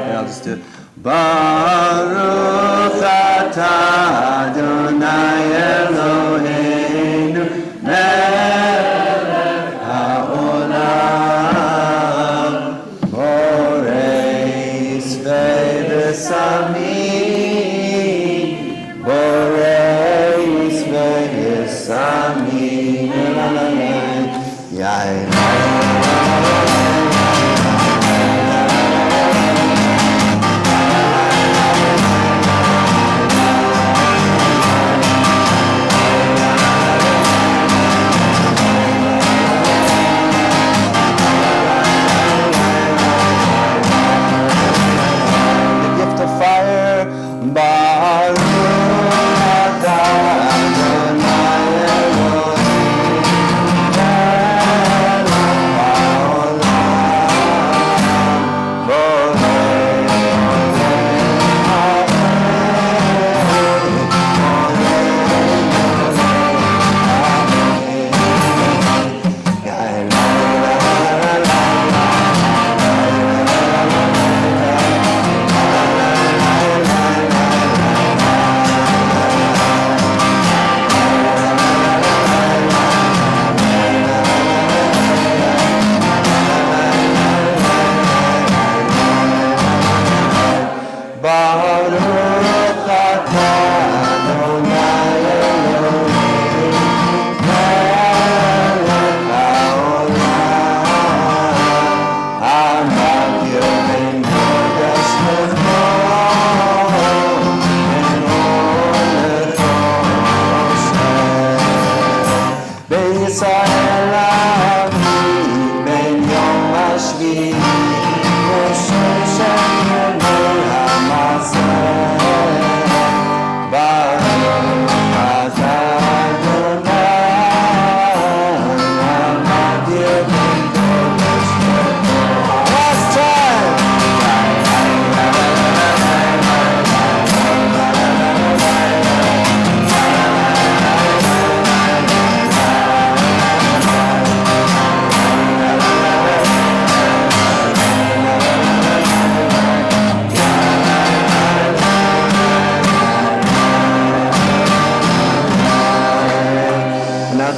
[SPEAKER 2] I'll just do it. Baruch atah Adonai Eloheinu melech haolam borei svei v'samim borei svei v'samim yain.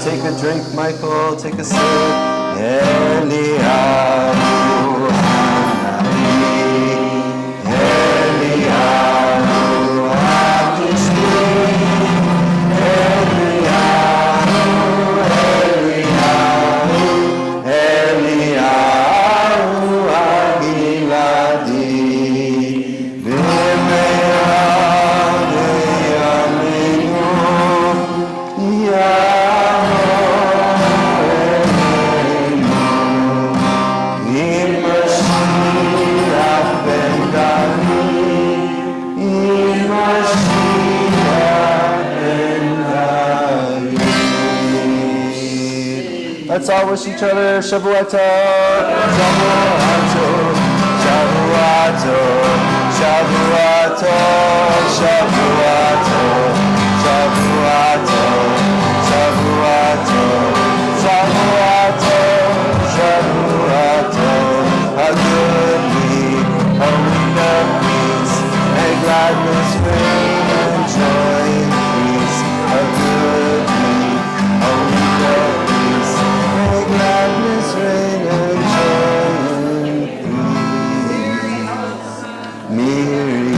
[SPEAKER 2] Take a drink, Michael, take a sip. Eliyahu Hanavi, Eliyahu Hakishmi, Eliyahu, Eliyahu Hagiladi, B'me'ad Yaminu, Let's all wish each other Shavuot Tov. Shavuot Tov. Shavuato, Shavuato, Shavuato, Shavuato, Shavuato, Shavuato, Shavuato, a good week, a week of peace, and gladness, rain, and joy increase. A good week, a week of peace, and gladness, rain, and joy increase. Miriam,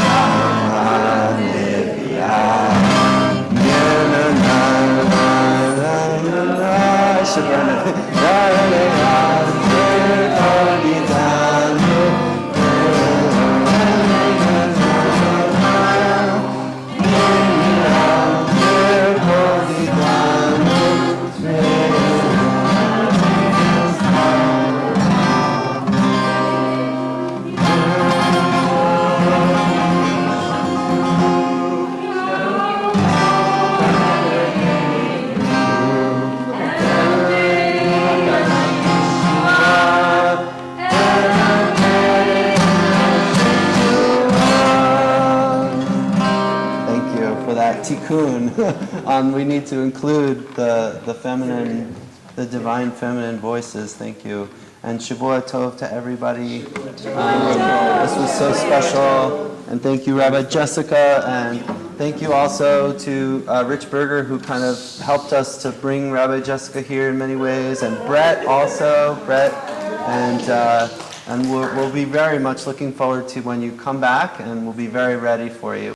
[SPEAKER 2] Thank you for that tikkun. We need to include the feminine, the divine feminine voices. Thank you. And Shavua Tov to everybody. This was so special. And thank you, Rabbi Jessica. And thank you also to Rich Berger, who kind of helped us to bring Rabbi Jessica here in many ways. And Brett also. And we'll be very much looking forward to when you come back, and we'll be very ready for you.